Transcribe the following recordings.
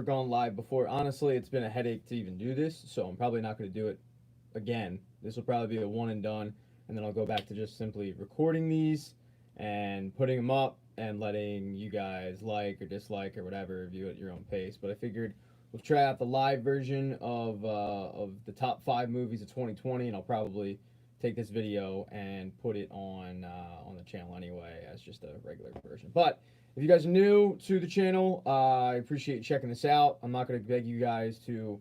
gone live before. Honestly, it's been a headache to even do this, so I'm probably not going to do it again. This will probably be a one and done, and then I'll go back to just simply recording these and putting them up and letting you guys like or dislike or whatever, review at your own pace. But I figured we'll try out the live version of the top 5 movies of 2020, and I'll probably take this video and put it on the channel anyway as just a regular version. But if you guys are new to the channel, I appreciate you checking this out. I'm not going to beg you guys to,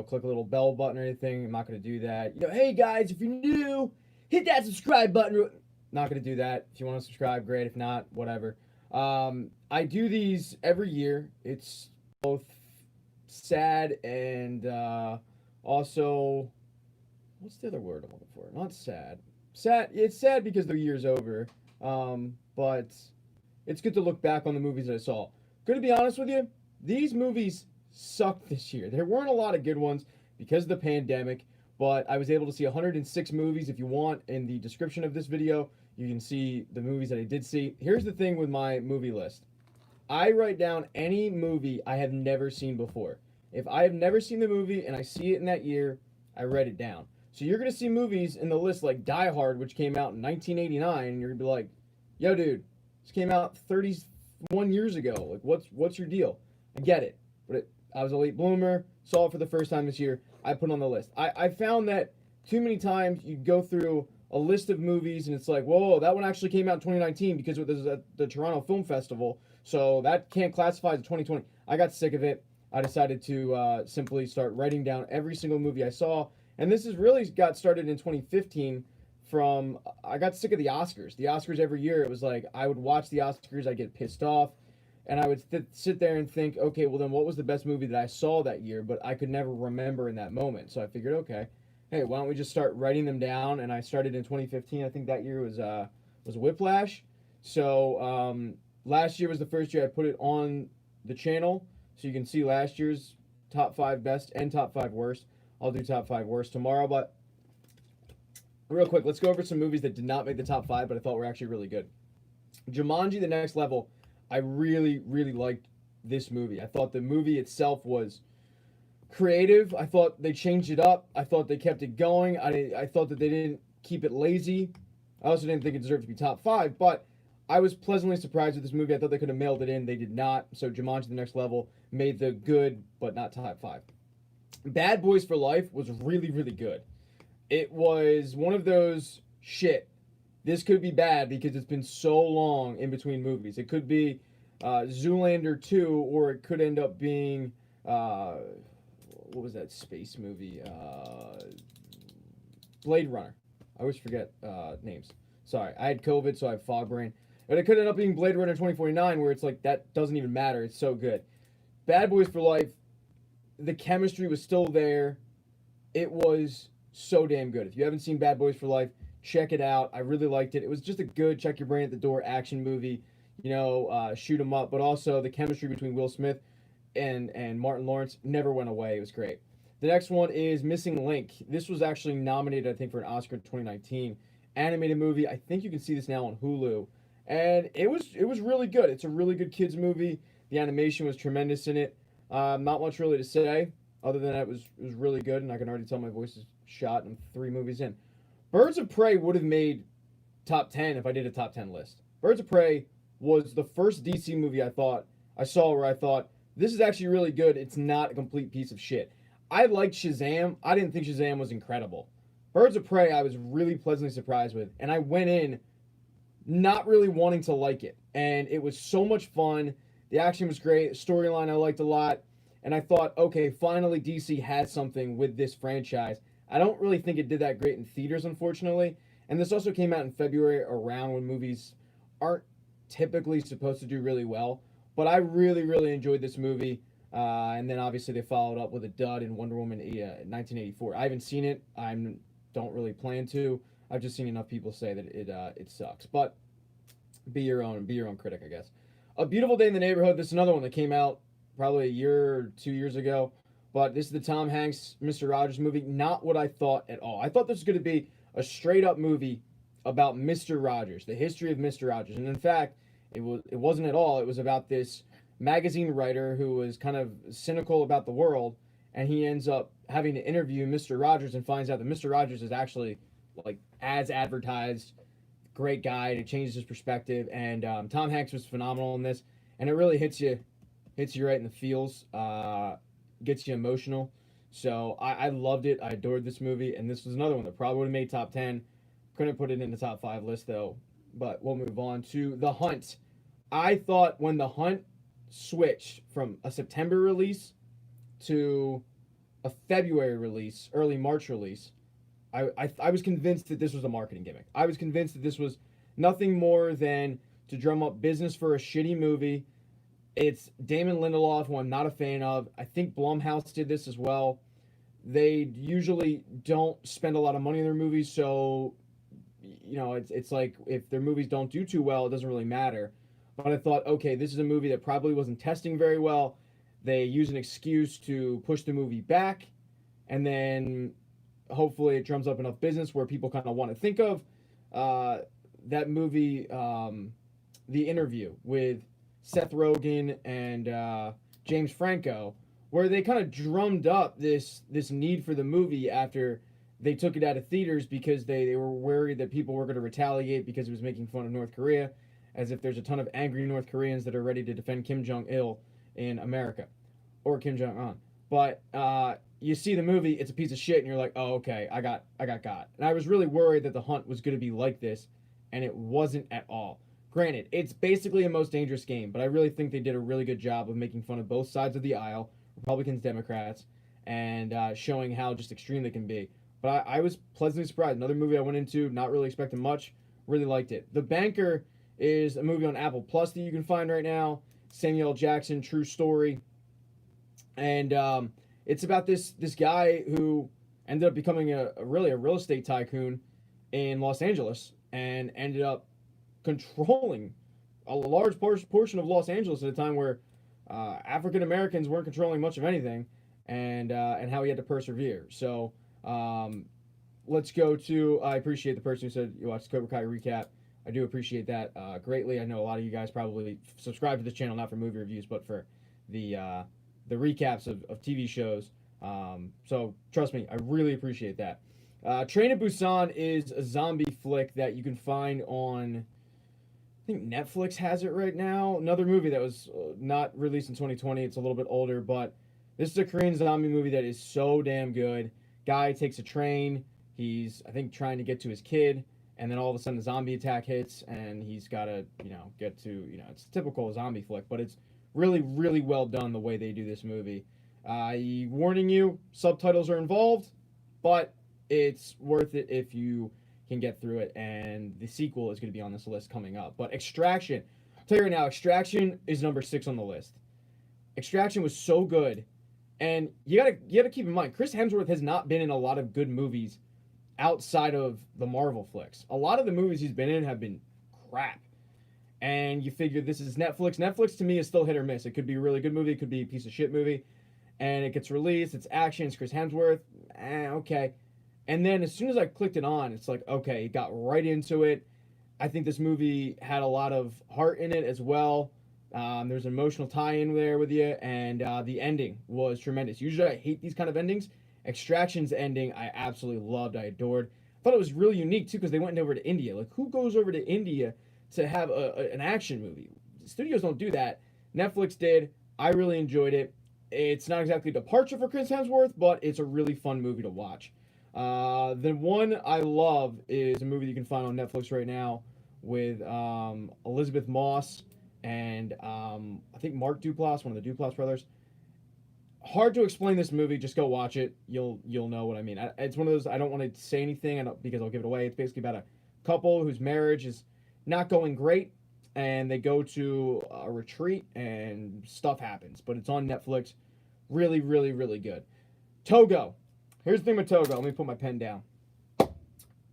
click a little bell button or anything. I'm not going to do that. Hey guys, if you're new, hit that subscribe button. Not going to do that. If you want to subscribe, great. If not, whatever. I do these every year. It's both sad and also, what's the other word I'm looking for? Not sad. Sad. It's sad because the year's over. But it's good to look back on the movies that I saw. Gonna be honest with you, these movies sucked this year. There weren't a lot of good ones because of the pandemic, but I was able to see 106 movies. If you want, in the description of this video, you can see the movies that I did see. Here's the thing with my movie list. I write down any movie I have never seen before. If I have never seen the movie and I see it in that year, I write it down. So you're gonna see movies in the list like Die Hard, which came out in 1989, and you're gonna be like, yo dude, this came out 31 years ago. Like, what's your deal? I get it. But I was a late bloomer, saw it for the first time this year. I put it on the list. I found that too many times you go through a list of movies and it's like, whoa, that one actually came out in 2019 because it was at the Toronto Film Festival. So that can't classify as 2020. I got sick of it. I decided to simply start writing down every single movie I saw. And this has really got started in 2015. I got sick of the Oscars. The Oscars every year, it was like I would watch the Oscars, I'd get pissed off, and I would sit there and think, okay, well then what was the best movie that I saw that year? But I could never remember in that moment. So I figured, okay, hey, why don't we just start writing them down? And I started in 2015. I think that year was Whiplash. So last year was the first year I put it on the channel, so you can see last year's top 5 best and top 5 worst. I'll do top 5 worst tomorrow, but real quick, let's go over some movies that did not make the top 5, but I thought were actually really good. Jumanji: The Next Level. I really, really liked this movie. I thought the movie itself was creative. I thought they changed it up. I thought they kept it going. I thought that they didn't keep it lazy. I also didn't think it deserved to be top 5, but I was pleasantly surprised with this movie. I thought they could have mailed it in. They did not. So Jumanji: The Next Level made the good, but not top 5. Bad Boys for Life was really, really good. It was one of those, shit, this could be bad because it's been so long in between movies. It could be Zoolander 2, or it could end up being, what was that space movie? Blade Runner. I always forget names. Sorry, I had COVID, so I have fog brain. But it could end up being Blade Runner 2049, where it's like, that doesn't even matter. It's so good. Bad Boys for Life, the chemistry was still there. It was so damn good. If you haven't seen Bad Boys for Life, check it out. I really liked it. It was just a good check your brain at the door action movie, shoot 'em up, but also the chemistry between Will Smith and Martin Lawrence never went away. It was great. The next one is Missing Link. This was actually nominated, I think, for an Oscar in 2019. Animated movie. I think you can see this now on Hulu. And it was really good. It's a really good kids movie. The animation was tremendous in it. Not much really to say, other than that it was really good, and I can already tell my voice is shot and I'm 3 movies in. Birds of Prey would have made top 10 if I did a top 10 list. Birds of Prey was the first DC movie I saw where I thought, this is actually really good. It's not a complete piece of shit. I liked Shazam. I didn't think Shazam was incredible. Birds of Prey I was really pleasantly surprised with, and I went in not really wanting to like it. And it was so much fun. The action was great. Storyline I liked a lot. And I thought, okay, finally DC had something with this franchise. I don't really think it did that great in theaters, unfortunately. And this also came out in February, around when movies aren't typically supposed to do really well. But I really, really enjoyed this movie. And then obviously they followed up with a dud in Wonder Woman 1984. I haven't seen it. I don't really plan to. I've just seen enough people say that it sucks. But be your own critic, I guess. A Beautiful Day in the Neighborhood. This is another one that came out probably a year or 2 years ago. But this is the Tom Hanks, Mr. Rogers movie. Not what I thought at all. I thought this was going to be a straight-up movie about Mr. Rogers, the history of Mr. Rogers. And in fact, it wasn't at all. It was about this magazine writer who was kind of cynical about the world, and he ends up having to interview Mr. Rogers and finds out that Mr. Rogers is actually like as advertised, great guy, and it changes his perspective. And Tom Hanks was phenomenal in this, and it really hits you right in the feels, gets you emotional. So I loved it. I adored this movie, and this was another one that probably would have made top 10. Couldn't put it in the top 5 list though. But we'll move on to The Hunt. I thought when The Hunt switched from a September release to a February release, early March release, I was convinced that this was a marketing gimmick. I was convinced that this was nothing more than to drum up business for a shitty movie. It's Damon Lindelof, who I'm not a fan of. I think Blumhouse did this as well. They usually don't spend a lot of money in their movies, so it's like if their movies don't do too well, it doesn't really matter. But I thought, okay, this is a movie that probably wasn't testing very well. They use an excuse to push the movie back, and then hopefully it drums up enough business where people kind of want to think of that movie, The Interview, with Seth Rogen and James Franco, where they kind of drummed up this need for the movie after they took it out of theaters because they were worried that people were going to retaliate because it was making fun of North Korea, as if there's a ton of angry North Koreans that are ready to defend Kim Jong-il in America, or Kim Jong-un. But you see the movie, it's a piece of shit, and you're like, oh, okay, I got. And I was really worried that The Hunt was going to be like this, and it wasn't at all. Granted, it's basically a Most Dangerous Game, but I really think they did a really good job of making fun of both sides of the aisle, Republicans, Democrats, and showing how just extreme they can be. But I was pleasantly surprised. Another movie I went into, not really expecting much, really liked it. The Banker is a movie on Apple Plus that you can find right now. Samuel L. Jackson, true story. And it's about this guy who ended up becoming a real estate tycoon in Los Angeles and ended up controlling a large portion of Los Angeles at a time where African Americans weren't controlling much of anything, and how he had to persevere. So let's go to, I appreciate the person who said you watched Cobra Kai recap. I do appreciate that greatly. I know a lot of you guys probably subscribe to this channel not for movie reviews, but for the recaps of TV shows. So trust me, I really appreciate that. Train to Busan is a zombie flick that you can find on, I think Netflix has it right now. Another movie that was not released in 2020. It's a little bit older, but this is a Korean zombie movie that is so damn good. Guy takes a train. He's, I think, trying to get to his kid, and then all of a sudden a zombie attack hits, and he's got to, get to, it's a typical zombie flick, but it's really, really well done the way they do this movie. Warning you, subtitles are involved, but it's worth it if you can get through it, and the sequel is going to be on this list coming up. But Extraction, I'll tell you right now, Extraction is number 6 on the list. Extraction was so good, and you gotta keep in mind, Chris Hemsworth has not been in a lot of good movies outside of the Marvel flicks. A lot of the movies he's been in have been crap. And you figure this is Netflix. Netflix to me is still hit or miss. It could be a really good movie, it could be a piece of shit movie, and it gets released, it's action, it's Chris Hemsworth, okay. And then as soon as I clicked it on, it's like, okay, it got right into it. I think this movie had a lot of heart in it as well. There's an emotional tie-in there with you, and the ending was tremendous. Usually I hate these kind of endings. Extraction's ending I absolutely loved, I adored. I thought it was really unique too because they went over to India. Like, who goes over to India to have an action movie? Studios don't do that. Netflix did. I really enjoyed it. It's not exactly a departure for Chris Hemsworth, but it's a really fun movie to watch. The one I love is a movie you can find on Netflix right now with Elizabeth Moss and I think Mark Duplass, one of the Duplass brothers. Hard to explain this movie. Just go watch it. You'll know what I mean. It's one of those, I don't want to say anything because I'll give it away. It's basically about a couple whose marriage is not going great, and they go to a retreat, and stuff happens. But it's on Netflix. Really, really, really good. Togo. Here's the thing with Togo. Let me put my pen down.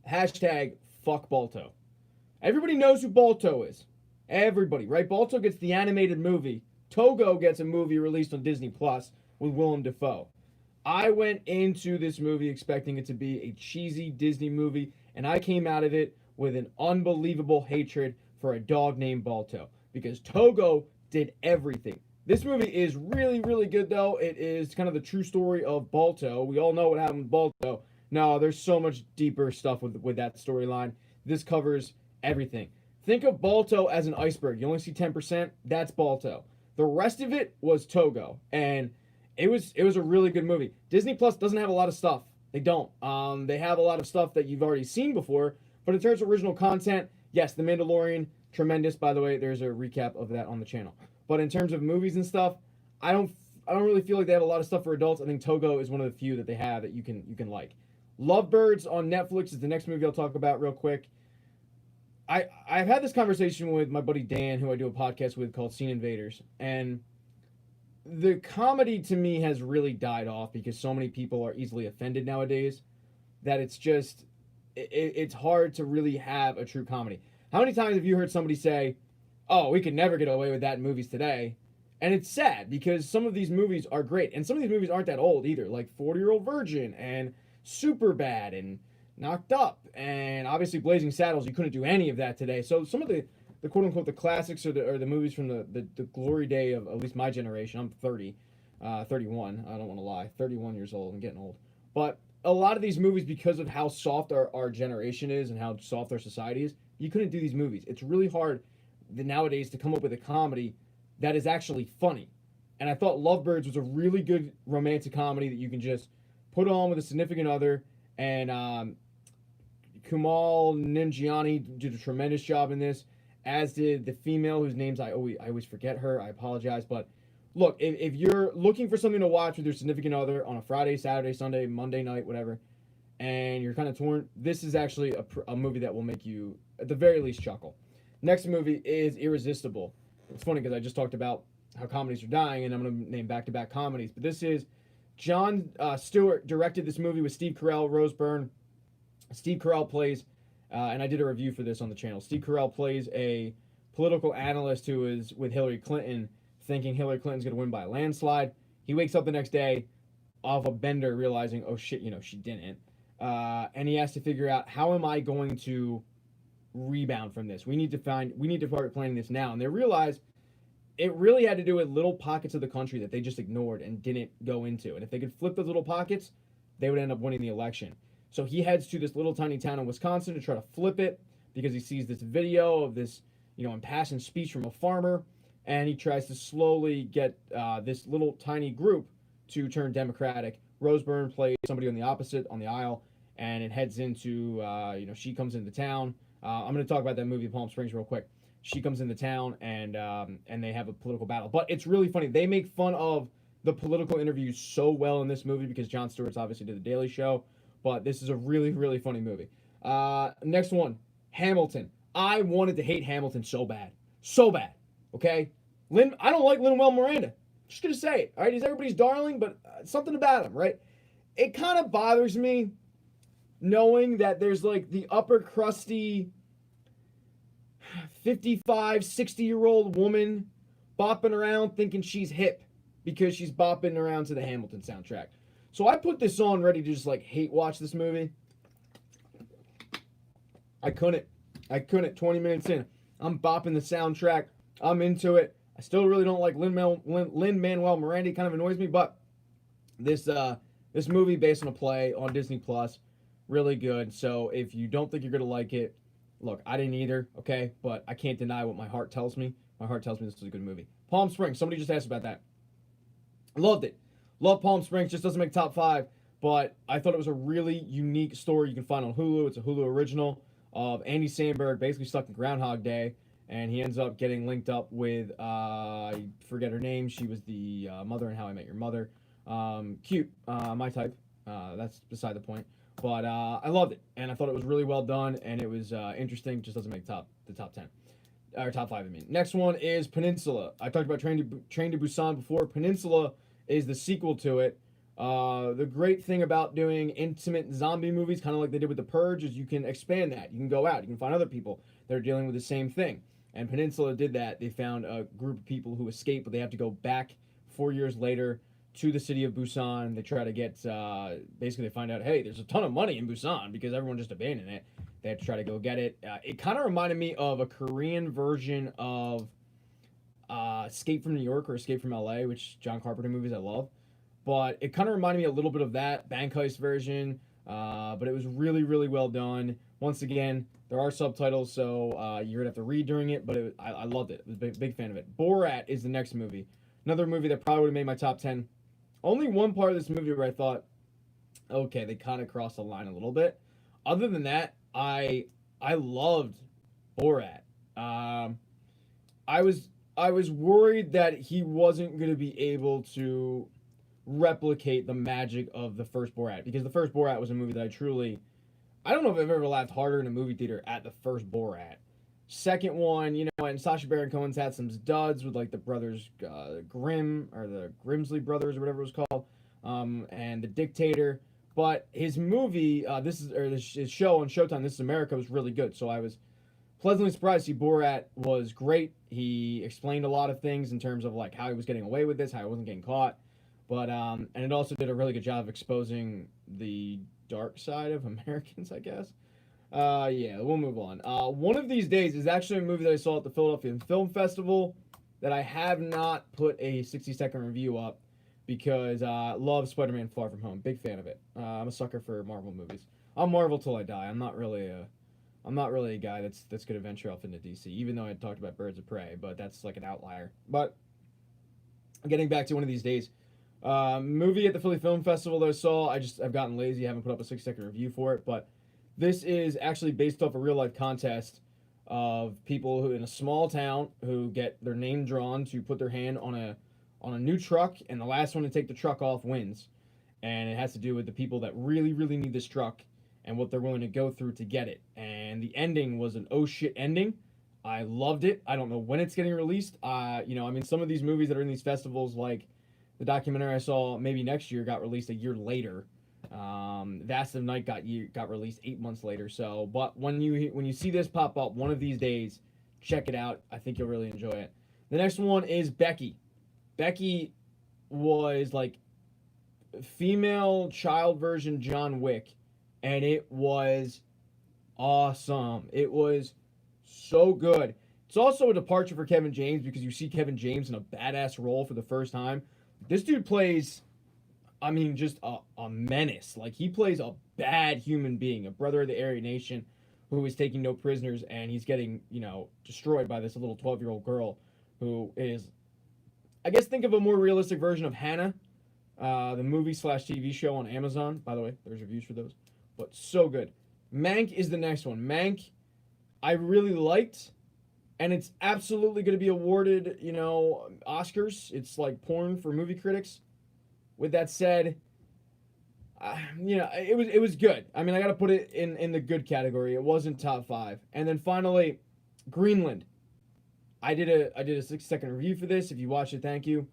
Hashtag fuck Balto. Everybody knows who Balto is. Everybody, right? Balto gets the animated movie. Togo gets a movie released on Disney Plus with Willem Dafoe. I went into this movie expecting it to be a cheesy Disney movie, and I came out of it with an unbelievable hatred for a dog named Balto, because Togo did everything. This movie is really, really good, though. It is kind of the true story of Balto. We all know what happened with Balto. No, there's so much deeper stuff with that storyline. This covers everything. Think of Balto as an iceberg. You only see 10%. That's Balto. The rest of it was Togo, and it was a really good movie. Disney Plus doesn't have a lot of stuff. They don't. They have a lot of stuff that you've already seen before, but in terms of original content, yes, The Mandalorian, tremendous. By the way, there's a recap of that on the channel. But in terms of movies and stuff, I don't really feel like they have a lot of stuff for adults. I think Togo is one of the few that they have that you can like. Lovebirds on Netflix is the next movie I'll talk about real quick. I've had this conversation with my buddy Dan, who I do a podcast with called Scene Invaders, and the comedy to me has really died off because so many people are easily offended nowadays that it's just it's hard to really have a true comedy. How many times have you heard somebody say, "Oh, we could never get away with that in movies today"? And it's sad because some of these movies are great, and some of these movies aren't that old either, like 40-Year-Old Virgin and Superbad and Knocked Up, and obviously Blazing Saddles. You couldn't do any of that today. So some of the quote unquote the classics or the movies from the glory day of at least my generation. I'm 31. I don't want to lie, 31 years old. I'm getting old. But a lot of these movies, because of how soft our generation is and how soft our society is, you couldn't do these movies. It's really hard nowadays to come up with a comedy that is actually funny. And I thought Lovebirds was a really good romantic comedy that you can just put on with a significant other. And Kumail Nanjiani did a tremendous job in this, as did the female whose names I always forget her. I apologize. But look, if you're looking for something to watch with your significant other on a Friday, Saturday, Sunday, Monday night, whatever, and you're kind of torn, this is actually a movie that will make you, at the very least, chuckle. Next movie is Irresistible. It's funny because I just talked about how comedies are dying, and I'm going to name back-to-back comedies. But this is Jon Stewart directed this movie with Steve Carell, Rose Byrne. Steve Carell plays, and I did a review for this on the channel. Steve Carell plays a political analyst who is with Hillary Clinton, thinking Hillary Clinton's going to win by a landslide. He wakes up the next day off a bender realizing, oh shit, she didn't. And he has to figure out, how am I going to rebound from this? We need to start planning this now. And they realize it really had to do with little pockets of the country that they just ignored and didn't go into. And if they could flip those little pockets, they would end up winning the election. So he heads to this little tiny town in Wisconsin to try to flip it because he sees this video of this, impassioned speech from a farmer, and he tries to slowly get this little tiny group to turn Democratic. Rose Byrne plays somebody on the opposite, on the aisle, and it heads into, she comes into town. I'm going to talk about that movie, Palm Springs, real quick. She comes into town, and they have a political battle. But it's really funny. They make fun of the political interviews so well in this movie because Jon Stewart's obviously did The Daily Show. But this is a really, really funny movie. Next one, Hamilton. I wanted to hate Hamilton so bad. So bad. Okay? I don't like Lin-Manuel Miranda. Just going to say it. All right? He's everybody's darling, but something about him, right? It kind of bothers me knowing that there's like the upper crusty 55, 60-year-old woman bopping around thinking she's hip because she's bopping around to the Hamilton soundtrack. So I put this on ready to just hate watch this movie. I couldn't. 20 minutes in, I'm bopping the soundtrack. I'm into it. I still really don't like Lin-Manuel Miranda. He kind of annoys me, but this movie based on a play on Disney Plus, really good. So if you don't think you're gonna like it, look, I didn't either. Okay, but I can't deny what my heart tells me. My heart tells me this is a good movie. Palm Springs. Somebody just asked about that. Loved it. Love Palm Springs. Just doesn't make top 5, but I thought it was a really unique story you can find on Hulu. It's a Hulu original of Andy Samberg basically stuck in Groundhog Day, and he ends up getting linked up with, I forget her name. She was the mother in How I Met Your Mother. Cute. My type. That's beside the point. But I loved it, and I thought it was really well done, and it was interesting. Just doesn't make the top 10. Or top 5, I mean. Next one is Peninsula. I talked about Train to Busan before. Peninsula is the sequel to it. The great thing about doing intimate zombie movies, kind of like they did with The Purge, is you can expand that. You can go out. You can find other people that are dealing with the same thing. And Peninsula did that. They found a group of people who escaped, but they have to go back 4 years later to the city of Busan. They try to get, basically they find out, hey, there's a ton of money in Busan because everyone just abandoned it. They have to try to go get it. It kind of reminded me of a Korean version of Escape from New York or Escape from LA, which John Carpenter movies I love. But it kind of reminded me a little bit of that bank heist version. But it was really, really well done. Once again, there are subtitles, so you're gonna have to read during it. But I loved it. I was a big fan of it. Borat is the next movie. Another movie that probably would have made my top 10. Only one part of this movie where I thought, okay, they kind of crossed the line a little bit. Other than that, I loved Borat. I was worried that he wasn't going to be able to replicate the magic of the first Borat, because the first Borat was a movie that I don't know if I've ever laughed harder in a movie theater at the first Borat. Second one, and Sacha Baron Cohen's had some duds with like the brothers Grimm, or the Grimsley brothers or whatever it was called, and The Dictator. But his movie, his show on Showtime, This Is America, was really good. So I was pleasantly surprised to see Borat was great. He explained a lot of things in terms of like how he was getting away with this, how he wasn't getting caught. But and it also did a really good job of exposing the dark side of Americans, I guess. Yeah, we'll move on. One of These Days is actually a movie that I saw at the Philadelphia Film Festival that I have not put a 60-second review up because love Spider-Man Far From Home. Big fan of it. I'm a sucker for Marvel movies. I'll Marvel till I die. I'm not really a guy that's gonna venture off into DC, even though I talked about Birds of Prey, but that's like an outlier. But getting back to One of These Days, movie at the Philly Film Festival that I saw, I've gotten lazy, I haven't put up a 6-second review for it, but this is actually based off a real life contest of people who in a small town who get their name drawn to put their hand on a new truck, and the last one to take the truck off wins. And it has to do with the people that really, really need this truck and what they're willing to go through to get it. And the ending was an oh shit ending. I loved it. I don't know when it's getting released. Some of these movies that are in these festivals, like the documentary I saw maybe next year, got released a year later. Vast of Night got released 8 months later. So, but when you see this pop up, One of These Days, check it out. I think you'll really enjoy it. The next one is Becky. Becky was like female child version John Wick, and it was awesome. It was so good. It's also a departure for Kevin James because you see Kevin James in a badass role for the first time. This dude plays, just a menace. Like, he plays a bad human being, a brother of the Aryan Nation who is taking no prisoners, and he's getting, destroyed by this little 12-year-old girl who is, I guess, think of a more realistic version of Hannah, the movie/TV show on Amazon. By the way, there's reviews for those. But so good. Mank is the next one. Mank, I really liked, and it's absolutely going to be awarded, Oscars. It's like porn for movie critics. With that said, it was good. I got to put it in the good category. It wasn't top 5. And then finally, Greenland. I did a 6-second review for this. If you watched it, thank you.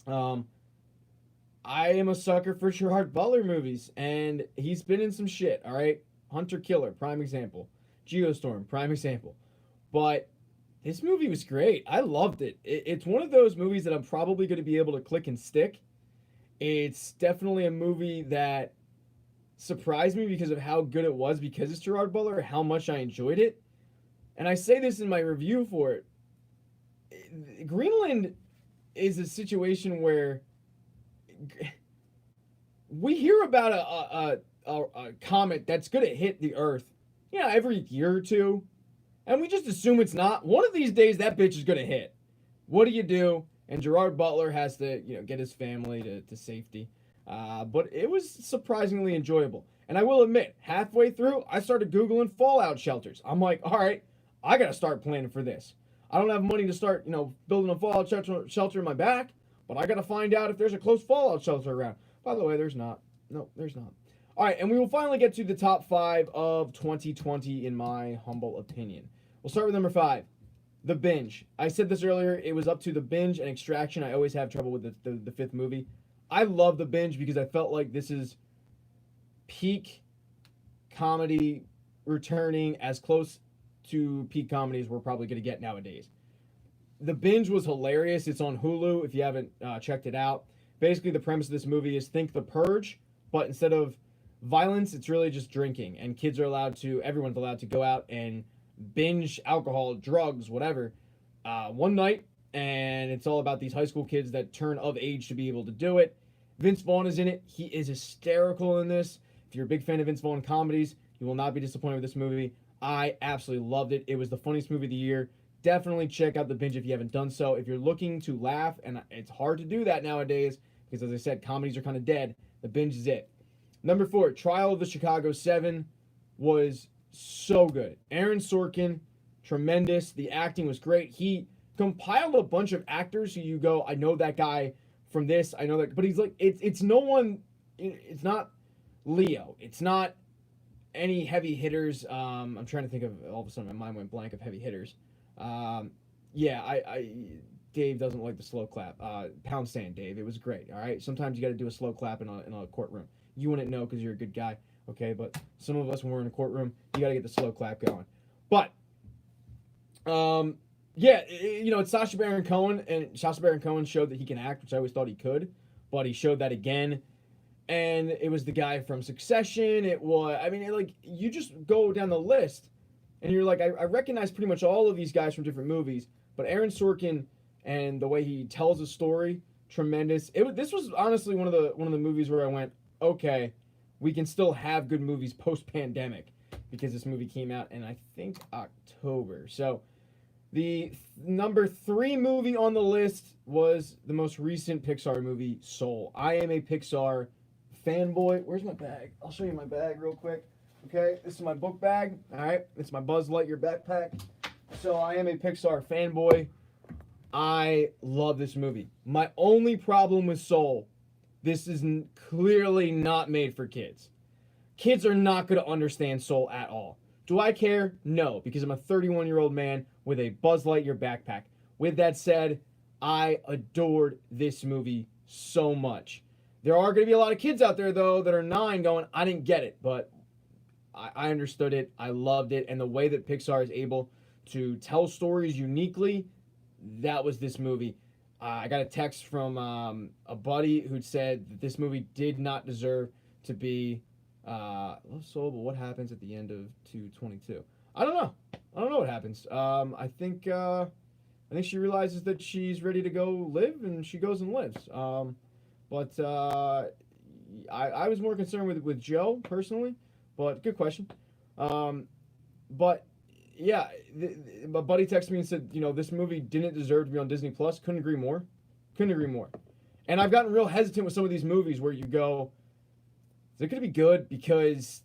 I am a sucker for Gerard Butler movies, and he's been in some shit, all right? Hunter Killer, prime example. Geostorm, prime example. But this movie was great. I loved it. It's one of those movies that I'm probably going to be able to click and stick. It's definitely a movie that surprised me because of how good it was, because it's Gerard Butler, how much I enjoyed it. And I say this in my review for it. Greenland is a situation where we hear about a comet that's going to hit the Earth, every year or two, and we just assume it's not. One of these days, that bitch is going to hit. What do? And Gerard Butler has to, get his family to safety. But it was surprisingly enjoyable. And I will admit, halfway through, I started Googling fallout shelters. I'm like, all right, I got to start planning for this. I don't have money to start, building a fallout shelter in my back, but I got to find out if there's a close fallout shelter around. By the way, there's not. No, there's not. All right, and we will finally get to the top 5 of 2020, in my humble opinion. We'll start with number 5, The Binge. I said this earlier. It was up to The Binge and Extraction. I always have trouble with the fifth movie. I love The Binge because I felt like this is peak comedy returning as close to peak comedy as we're probably going to get nowadays. The Binge was hilarious. It's on Hulu if you haven't checked it out. Basically, the premise of this movie is think The Purge, but instead of violence, it's really just drinking. And everyone's allowed to go out and binge alcohol, drugs, whatever. One night, and it's all about these high school kids that turn of age to be able to do it. Vince Vaughn is in it. He is hysterical in this. If you're a big fan of Vince Vaughn comedies, you will not be disappointed with this movie. I absolutely loved it. It was the funniest movie of the year. Definitely check out The Binge if you haven't done so. If you're looking to laugh, and it's hard to do that nowadays because, as I said, comedies are kind of dead, The Binge is it. Number 4, Trial of the Chicago 7 was so good. Aaron Sorkin, tremendous. The acting was great. He compiled a bunch of actors who you go, I know that guy from this, I know that, but he's like, it's no one, it's not Leo, it's not any heavy hitters. I'm trying to think of, all of a sudden my mind went blank of heavy hitters. Dave doesn't like the slow clap. Pound sand, Dave. It was great. All right. Sometimes you got to do a slow clap in a courtroom. You wouldn't know because you're a good guy. Okay. But some of us, when we're in a courtroom, you got to get the slow clap going. But, it's Sacha Baron Cohen, and Sacha Baron Cohen showed that he can act, which I always thought he could, but he showed that again. And it was the guy from Succession. You just go down the list, and you're like, I recognize pretty much all of these guys from different movies, but Aaron Sorkin and the way he tells a story, tremendous. This was honestly one of the movies where I went, okay, we can still have good movies post-pandemic, because this movie came out in, I think, October. So the number 3 movie on the list was the most recent Pixar movie, Soul. I am a Pixar fanboy. Where's my bag? I'll show you my bag real quick. Okay, this is my book bag. All right, it's my Buzz Lightyear backpack. So I am a Pixar fanboy. I love this movie. My only problem with Soul, this is clearly not made for kids. Kids are not going to understand Soul at all. Do I care? No, because I'm a 31-year-old man with a Buzz Lightyear backpack. With that said, I adored this movie so much. There are going to be a lot of kids out there, though, that are 9 going, I didn't get it, but I understood it. I loved it. And the way that Pixar is able to tell stories uniquely, that was this movie. I got a text from a buddy who said that this movie did not deserve to be Love Soul, but what happens at the end of 222? I don't know. I don't know what happens. I think she realizes that she's ready to go live, and she goes and lives. But I was more concerned with Joe personally. But good question. But yeah, my buddy texted me and said, this movie didn't deserve to be on Disney Plus. Couldn't agree more. And I've gotten real hesitant with some of these movies where you go, is it going to be good? Because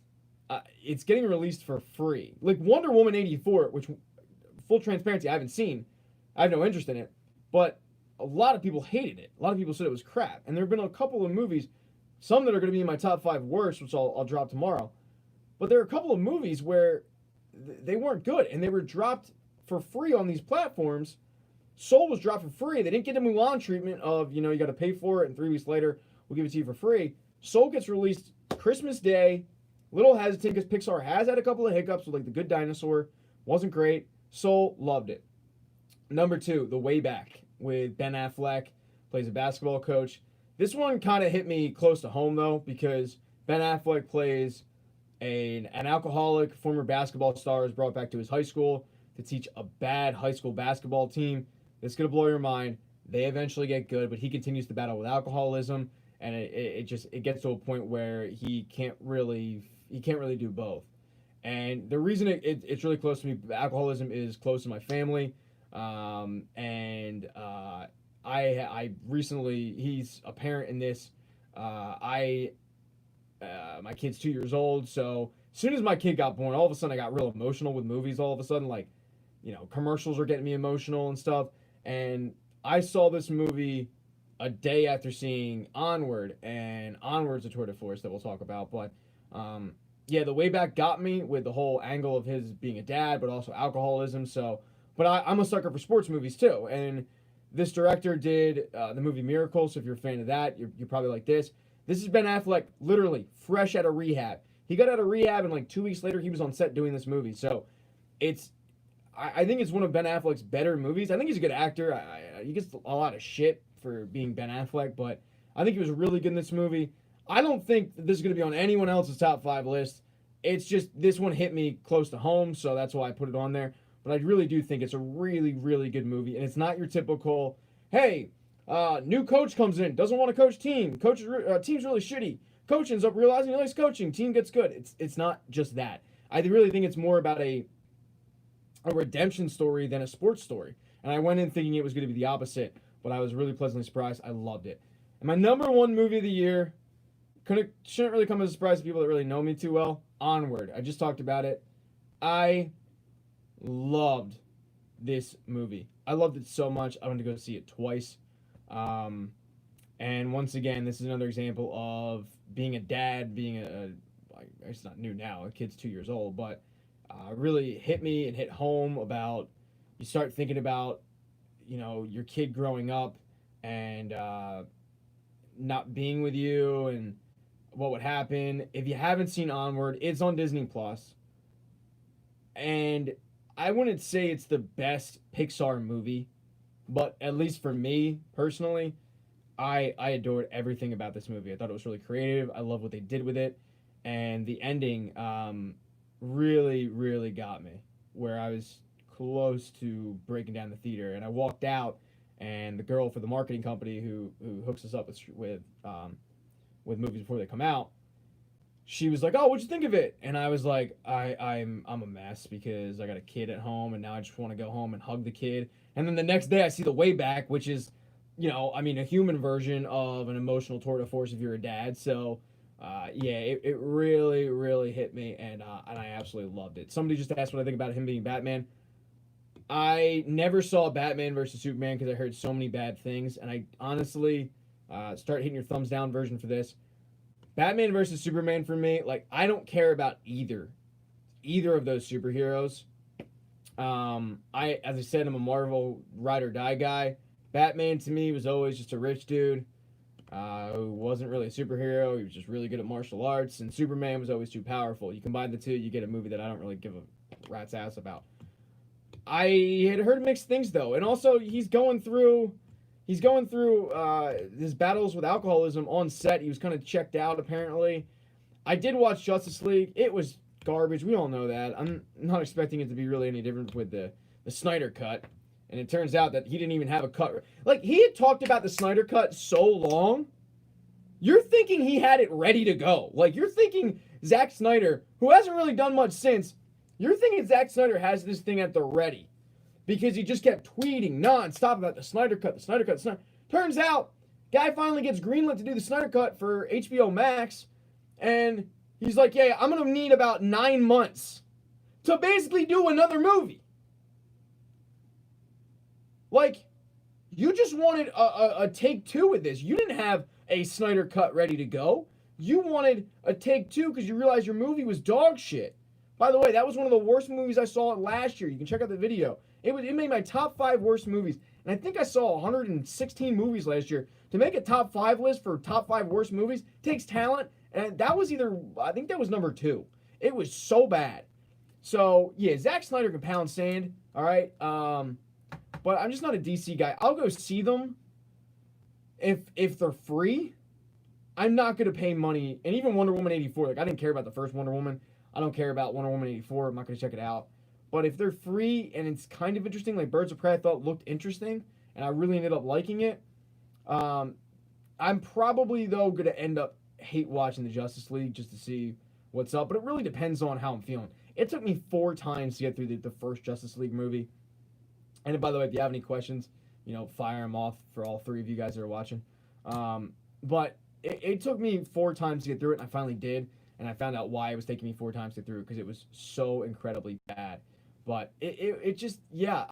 it's getting released for free. Like Wonder Woman 84, which, full transparency, I haven't seen. I have no interest in it. But a lot of people hated it. A lot of people said it was crap. And there have been a couple of movies, some that are going to be in my top 5 worst, which I'll drop tomorrow. But there are a couple of movies where they weren't good, and they were dropped for free on these platforms. Soul was dropped for free. They didn't get a Mulan treatment of, you got to pay for it, and 3 weeks later, we'll give it to you for free. Soul gets released Christmas Day. Little hesitant because Pixar has had a couple of hiccups with, like, The Good Dinosaur. Wasn't great. Soul, loved it. Number 2, The Way Back, with Ben Affleck, plays a basketball coach. This one kind of hit me close to home, though, because Ben Affleck plays an alcoholic former basketball star is brought back to his high school to teach a bad high school basketball team. It's going to blow your mind. They eventually get good, but he continues to battle with alcoholism, and it gets to a point where he can't really do both. And the reason it's really close to me, alcoholism is close to my family, I recently, he's a parent in this. My kid's 2 years old, so as soon as my kid got born, all of a sudden I got real emotional with movies. All of a sudden, like, commercials are getting me emotional and stuff. And I saw this movie a day after seeing Onward, and Onward's a tour de force that we'll talk about. But The Way Back got me with the whole angle of his being a dad, but also alcoholism. So, but I'm a sucker for sports movies too. And this director did the movie Miracle. So if you're a fan of that, you're probably like this. This is Ben Affleck, literally fresh out of rehab. He got out of rehab, and like 2 weeks later, he was on set doing this movie. So, I think it's one of Ben Affleck's better movies. I think he's a good actor. He gets a lot of shit for being Ben Affleck, but I think he was really good in this movie. I don't think this is going to be on anyone else's top 5 list. It's just this one hit me close to home, so that's why I put it on there. but I really do think it's a really, really good movie, and it's not your typical, hey, new coach comes in, doesn't want to coach team, team's really shitty, coach ends up realizing he likes coaching, team gets good. It's not just that. I really think it's more about a redemption story than a sports story, and I went in thinking it was going to be the opposite, but I was really pleasantly surprised. I loved it. And my number one movie of the year, shouldn't really come as a surprise to people that really know me too well, Onward. I just talked about it. I loved this movie. I loved it so much. I went to go see it twice. And once again, this is another example of being a dad, it's not new now, a kid's 2 years old, but really hit me and hit home about, you start thinking about, your kid growing up and not being with you and what would happen. If you haven't seen Onward, it's on Disney Plus. And I wouldn't say it's the best Pixar movie, but at least for me personally, I adored everything about this movie. I thought it was really creative. I love what they did with it. And the ending really, really got me, where I was close to breaking down the theater. And I walked out, and the girl for the marketing company who hooks us up with movies before they come out, she was like, "Oh, what'd you think of it?" And I was like, I'm a mess because I got a kid at home, and now I just want to go home and hug the kid. And then the next day I see The Way Back, which is, a human version of an emotional tour de force if you're a dad. So, it really, really hit me, and I absolutely loved it. Somebody just asked what I think about him being Batman. I never saw Batman versus Superman because I heard so many bad things, and I honestly, start hitting your thumbs down version for this. Batman versus Superman for me, I don't care about either of those superheroes. As I said, I'm a Marvel ride or die guy. Batman to me was always just a rich dude who wasn't really a superhero. He was just really good at martial arts, and Superman was always too powerful. You combine the two, you get a movie that I don't really give a rat's ass about. I had heard mixed things though, and also he's going through his battles with alcoholism on set. He was kind of checked out, apparently. I did watch Justice League. It was garbage. We all know that. I'm not expecting it to be really any different with the Snyder Cut. And it turns out that he didn't even have a cut. He had talked about the Snyder Cut so long. You're thinking he had it ready to go. You're thinking Zack Snyder, who hasn't really done much since, you're thinking Zack Snyder has this thing at the ready. Because he just kept tweeting nonstop about the Snyder Cut, the Snyder Cut, the Snyder. Turns out, guy finally gets Greenland to do the Snyder Cut for HBO Max, and he's like, yeah, I'm going to need about 9 months to basically do another movie. You just wanted a take two with this. You didn't have a Snyder Cut ready to go. You wanted a take two because you realized your movie was dog shit. By the way, that was one of the worst movies I saw last year. You can check out the video. It made my top 5 worst movies. And I think I saw 116 movies last year. To make a top 5 list for top 5 worst movies takes talent. And that was I think that was number 2. It was so bad. So, yeah, Zack Snyder can pound sand. All right. But I'm just not a DC guy. I'll go see them if they're free. I'm not going to pay money. And even Wonder Woman 84, I didn't care about the first Wonder Woman. I don't care about Wonder Woman 84. I'm not going to check it out. But if they're free and it's kind of interesting, Birds of Prey I thought looked interesting, and I really ended up liking it, I'm probably, though, going to end up hate watching the Justice League just to see what's up. But it really depends on how I'm feeling. It took me 4 times to get through the first Justice League movie. And by the way, if you have any questions, fire them off for all 3 of you guys that are watching. But it took me 4 times to get through it, and I finally did. And I found out why it was taking me 4 times to get through, because it was so incredibly bad. But it just, yeah.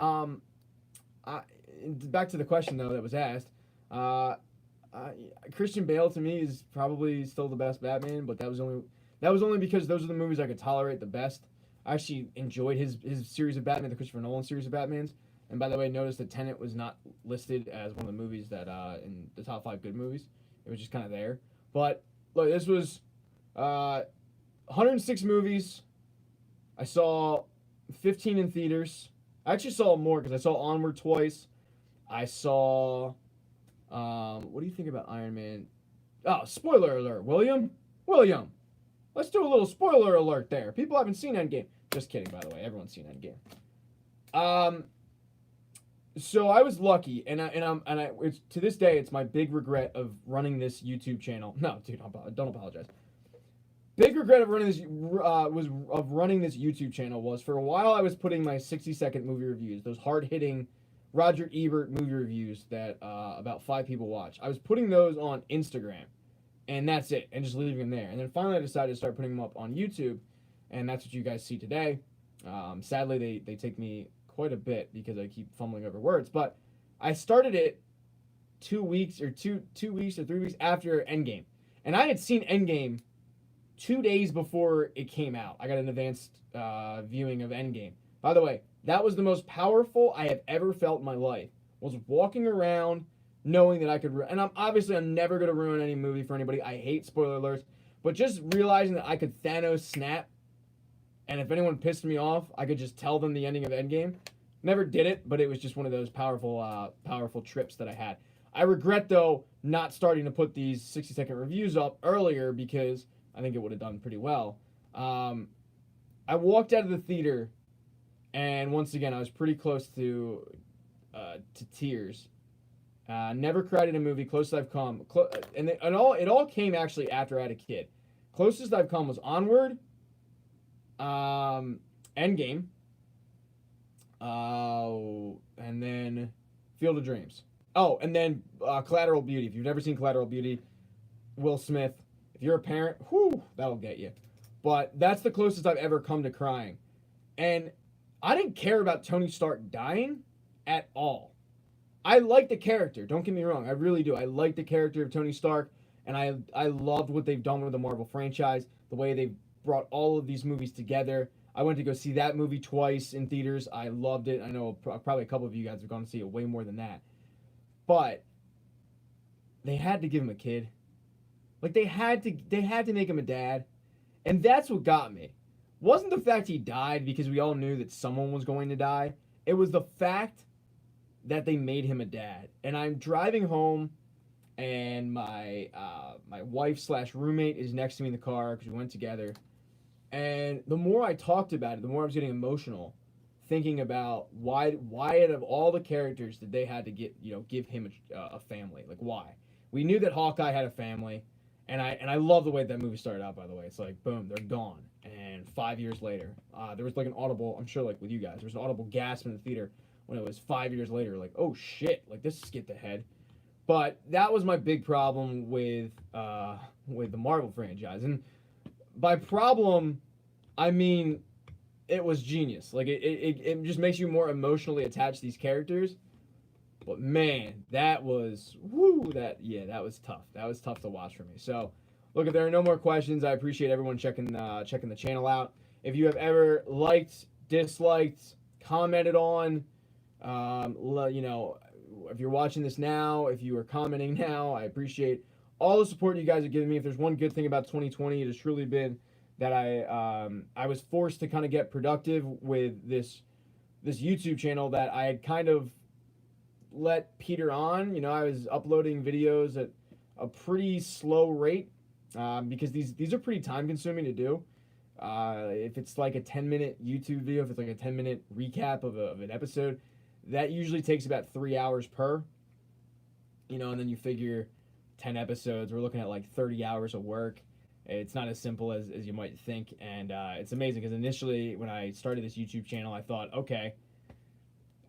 Back to the question, though, that was asked. Christian Bale, to me, is probably still the best Batman, but that was only because those are the movies I could tolerate the best. I actually enjoyed his series of Batman, the Christopher Nolan series of Batmans. And by the way, notice that Tenet was not listed as one of the movies that in the top 5 good movies. It was just kind of there. But look, this was 106 movies. I saw 15 in theaters. I actually saw more because I saw Onward twice. I saw what do you think about Iron Man? Oh, spoiler alert, William. Let's do a little spoiler alert there. People haven't seen Endgame. Just kidding, by the way. Everyone's seen Endgame. Um, so I was lucky, it's to this day it's my big regret of running this YouTube channel. No, dude, don't apologize. Big regret of running this running this YouTube channel was for a while I was putting my 60-second movie reviews, those hard hitting Roger Ebert movie reviews that about 5 people watch. I was putting those on Instagram, and that's it, and just leaving them there. And then finally I decided to start putting them up on YouTube, and that's what you guys see today. Sadly, they take me quite a bit because I keep fumbling over words, but I started it 2 weeks or 3 weeks after Endgame, and I had seen Endgame 2 days before it came out. I got an advanced viewing of Endgame. By the way, that was the most powerful I have ever felt in my life. Was walking around knowing that I could, and I'm never gonna ruin any movie for anybody. I hate spoiler alerts, but just realizing that I could Thanos snap, and if anyone pissed me off, I could just tell them the ending of Endgame. Never did it, but it was just one of those powerful trips that I had. I regret though not starting to put these 60-second reviews up earlier because I think it would have done pretty well. I walked out of the theater, and once again, I was pretty close to tears. Never cried in a movie. Closest I've come, it all came actually after I had a kid. Closest I've come was Onward, Endgame, and then Field of Dreams. Oh, and then Collateral Beauty. If you've never seen Collateral Beauty, Will Smith. If you're a parent, whew, that'll get you. But that's the closest I've ever come to crying. And I didn't care about Tony Stark dying at all. I like the character, don't get me wrong, I really do. I like the character of Tony Stark, and I loved what they've done with the Marvel franchise, the way they've brought all of these movies together. I went to go see that movie twice in theaters. I loved it. I know probably a couple of you guys have gone to see it way more than that. But they had to give him a kid. Like they had to make him a dad. And that's what got me. Wasn't the fact he died because we all knew that someone was going to die. It was the fact that they made him a dad. And I'm driving home, and my wife/roommate is next to me in the car because we went together. And the more I talked about it, the more I was getting emotional, thinking about why out of all the characters did they had to give him a family? Like why? We knew that Hawkeye had a family, and I love the way that movie started out. By the way, it's like boom, they're gone, and 5 years later, there was like an audible. I'm sure like with you guys, there was an audible gasp in the theater when it was 5 years later. Like oh shit, like this skipped ahead. But that was my big problem with the Marvel franchise, and by problem, I mean it was genius. Like it just makes you more emotionally attached to these characters. But man, that was that was tough. That was tough to watch for me. So, look, if there are no more questions, I appreciate everyone checking the channel out. If you have ever liked, disliked, commented on, if you're watching this now, if you are commenting now, I appreciate all the support you guys are giving me. If there's one good thing about 2020, it has truly been that I was forced to kind of get productive with this YouTube channel that I had kind of let peter on. I was uploading videos at a pretty slow rate because these are pretty time consuming to do. If it's like a 10-minute YouTube video, if it's like a 10-minute recap of an episode, that usually takes about 3 hours per. And then you figure 10 episodes, we're looking at like 30 hours of work. It's not as simple as you might think, and it's amazing because initially when I started this YouTube channel, I thought, okay,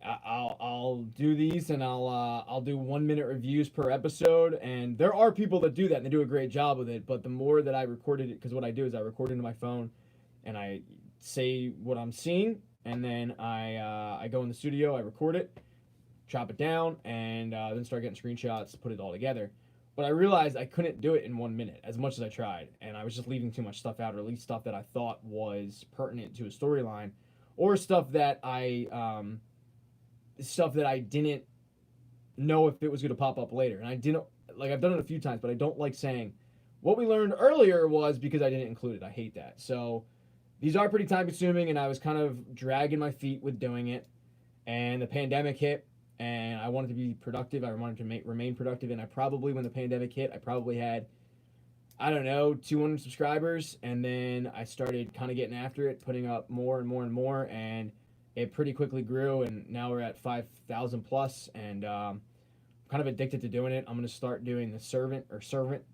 I'll do these and I'll do 1-minute reviews per episode, and there are people that do that and they do a great job with it. But the more that I recorded it, because what I do is I record into my phone and I say what I'm seeing, and then I go in the studio, I record it, chop it down, and then start getting screenshots, put it all together. But I realized I couldn't do it in 1 minute as much as I tried, and I was just leaving too much stuff out, or at least stuff that I thought was pertinent to a storyline, or stuff that I didn't know if it was going to pop up later. And I didn't, like, I've done it a few times, but I don't like saying what we learned earlier was because I didn't include it. I hate that. So these are pretty time consuming, and I was kind of dragging my feet with doing it, and the pandemic hit. And I wanted to be productive. I wanted to remain productive. And when the pandemic hit, I probably had, 200 subscribers. And then I started kind of getting after it, putting up more and more and more. And it pretty quickly grew, and now we're at 5,000 plus, and kind of addicted to doing it. I'm going to start doing the Servant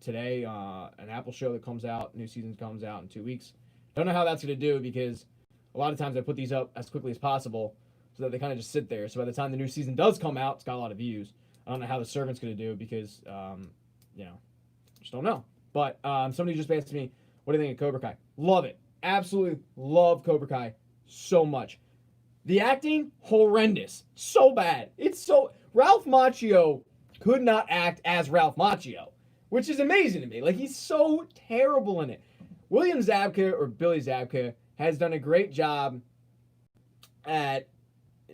today, an Apple show that comes out. New season comes out in 2 weeks. Don't know how that's going to do because a lot of times I put these up as quickly as possible so that they kind of just sit there. So by the time the new season does come out, it's got a lot of views. I don't know how the Servant's going to do because, just don't know. But somebody just asked me, what do you think of Cobra Kai? Love it. Absolutely love Cobra Kai so much. The acting, horrendous. So bad. Ralph Macchio could not act as Ralph Macchio, which is amazing to me. Like, he's so terrible in it. William Zabka, or Billy Zabka, has done a great job at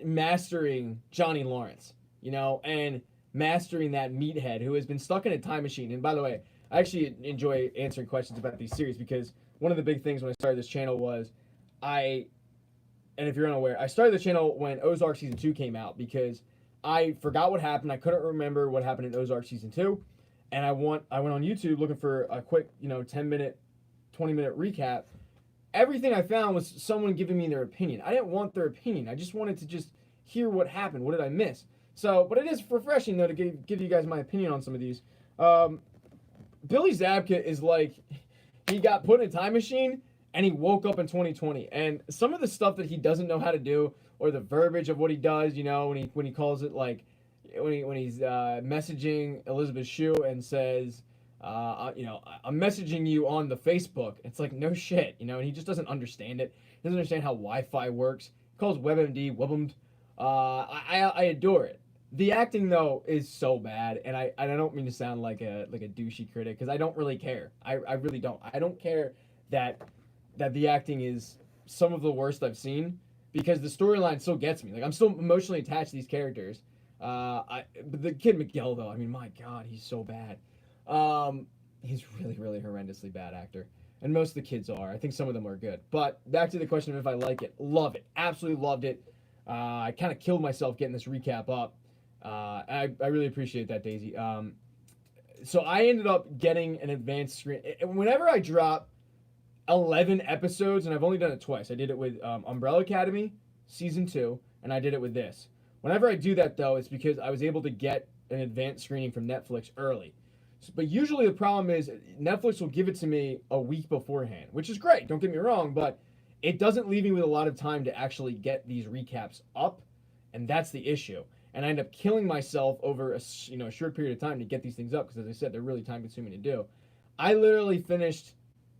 mastering Johnny Lawrence, and mastering that meathead who has been stuck in a time machine. And by the way, I actually enjoy answering questions about these series because one of the big things when I started this channel was and if you're unaware, I started the channel when Ozark Season 2 came out because I forgot what happened. I couldn't remember what happened in Ozark Season 2. And I went on YouTube looking for a quick, 10-minute, 20-minute recap. Everything I found was someone giving me their opinion. I didn't want their opinion. I just wanted to just hear what happened. What did I miss? So, but it is refreshing, though, to give you guys my opinion on some of these. Billy Zabka is like, he got put in a time machine and he woke up in 2020. And some of the stuff that he doesn't know how to do, or the verbiage of what he does, when he calls it like, when he's messaging Elizabeth Shue and says, I'm messaging you on the Facebook. It's like, no shit, and he just doesn't understand it. He doesn't understand how Wi-Fi works. He calls WebMD WebMD. I adore it. The acting, though, is so bad, and I don't mean to sound like a douchey critic, because I don't really care. I really don't. I don't care that the acting is some of the worst I've seen, because the storyline still gets me. Like, I'm still emotionally attached to these characters. But the kid Miguel, though, I mean, my God, he's so bad. He's really, really horrendously bad actor. And most of the kids are. I think some of them are good. But back to the question of if I like it. Love it. Absolutely loved it. I kind of killed myself getting this recap up. I really appreciate that, Daisy. So I ended up getting an advanced screen. Whenever I drop 11 episodes, and I've only done it twice. I did it with Umbrella Academy, Season 2, and I did it with this. Whenever I do that, though, it's because I was able to get an advanced screening from Netflix early. But usually the problem is Netflix will give it to me a week beforehand, which is great, don't get me wrong, but it doesn't leave me with a lot of time to actually get these recaps up, and that's the issue. And I end up killing myself over a short period of time to get these things up, because as I said, they're really time-consuming to do. I literally finished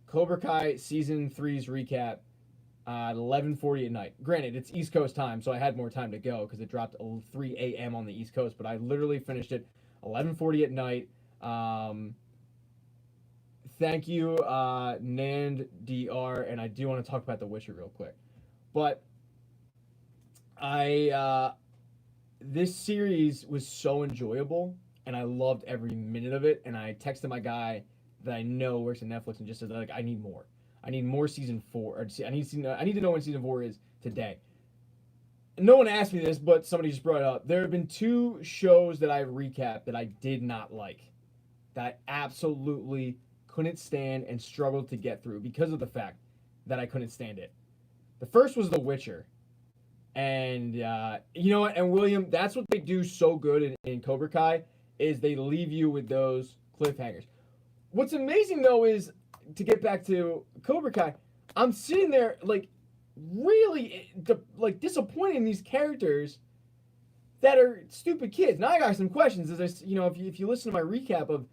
Cobra Kai Season 3's recap at 11:40 at night. Granted, it's East Coast time, so I had more time to go because it dropped 3 a.m. on the East Coast, but I literally finished it 11:40 at night. Thank you, Nand DR, and I do want to talk about The Witcher real quick. But this series was so enjoyable, and I loved every minute of it, and I texted my guy that I know works at Netflix and just said, like, I need more. I need more Season 4. I need to know when Season 4 is today. No one asked me this, but somebody just brought it up. There have been 2 shows that I've recapped that I did not like, that I absolutely couldn't stand and struggled to get through because of the fact that I couldn't stand it. The first was The Witcher. And you know what? And William, that's what they do so good in Cobra Kai, is they leave you with those cliffhangers. What's amazing, though, is, to get back to Cobra Kai, I'm sitting there, like, really, disappointed in these characters that are stupid kids. Now I got some questions. If you listen to my recap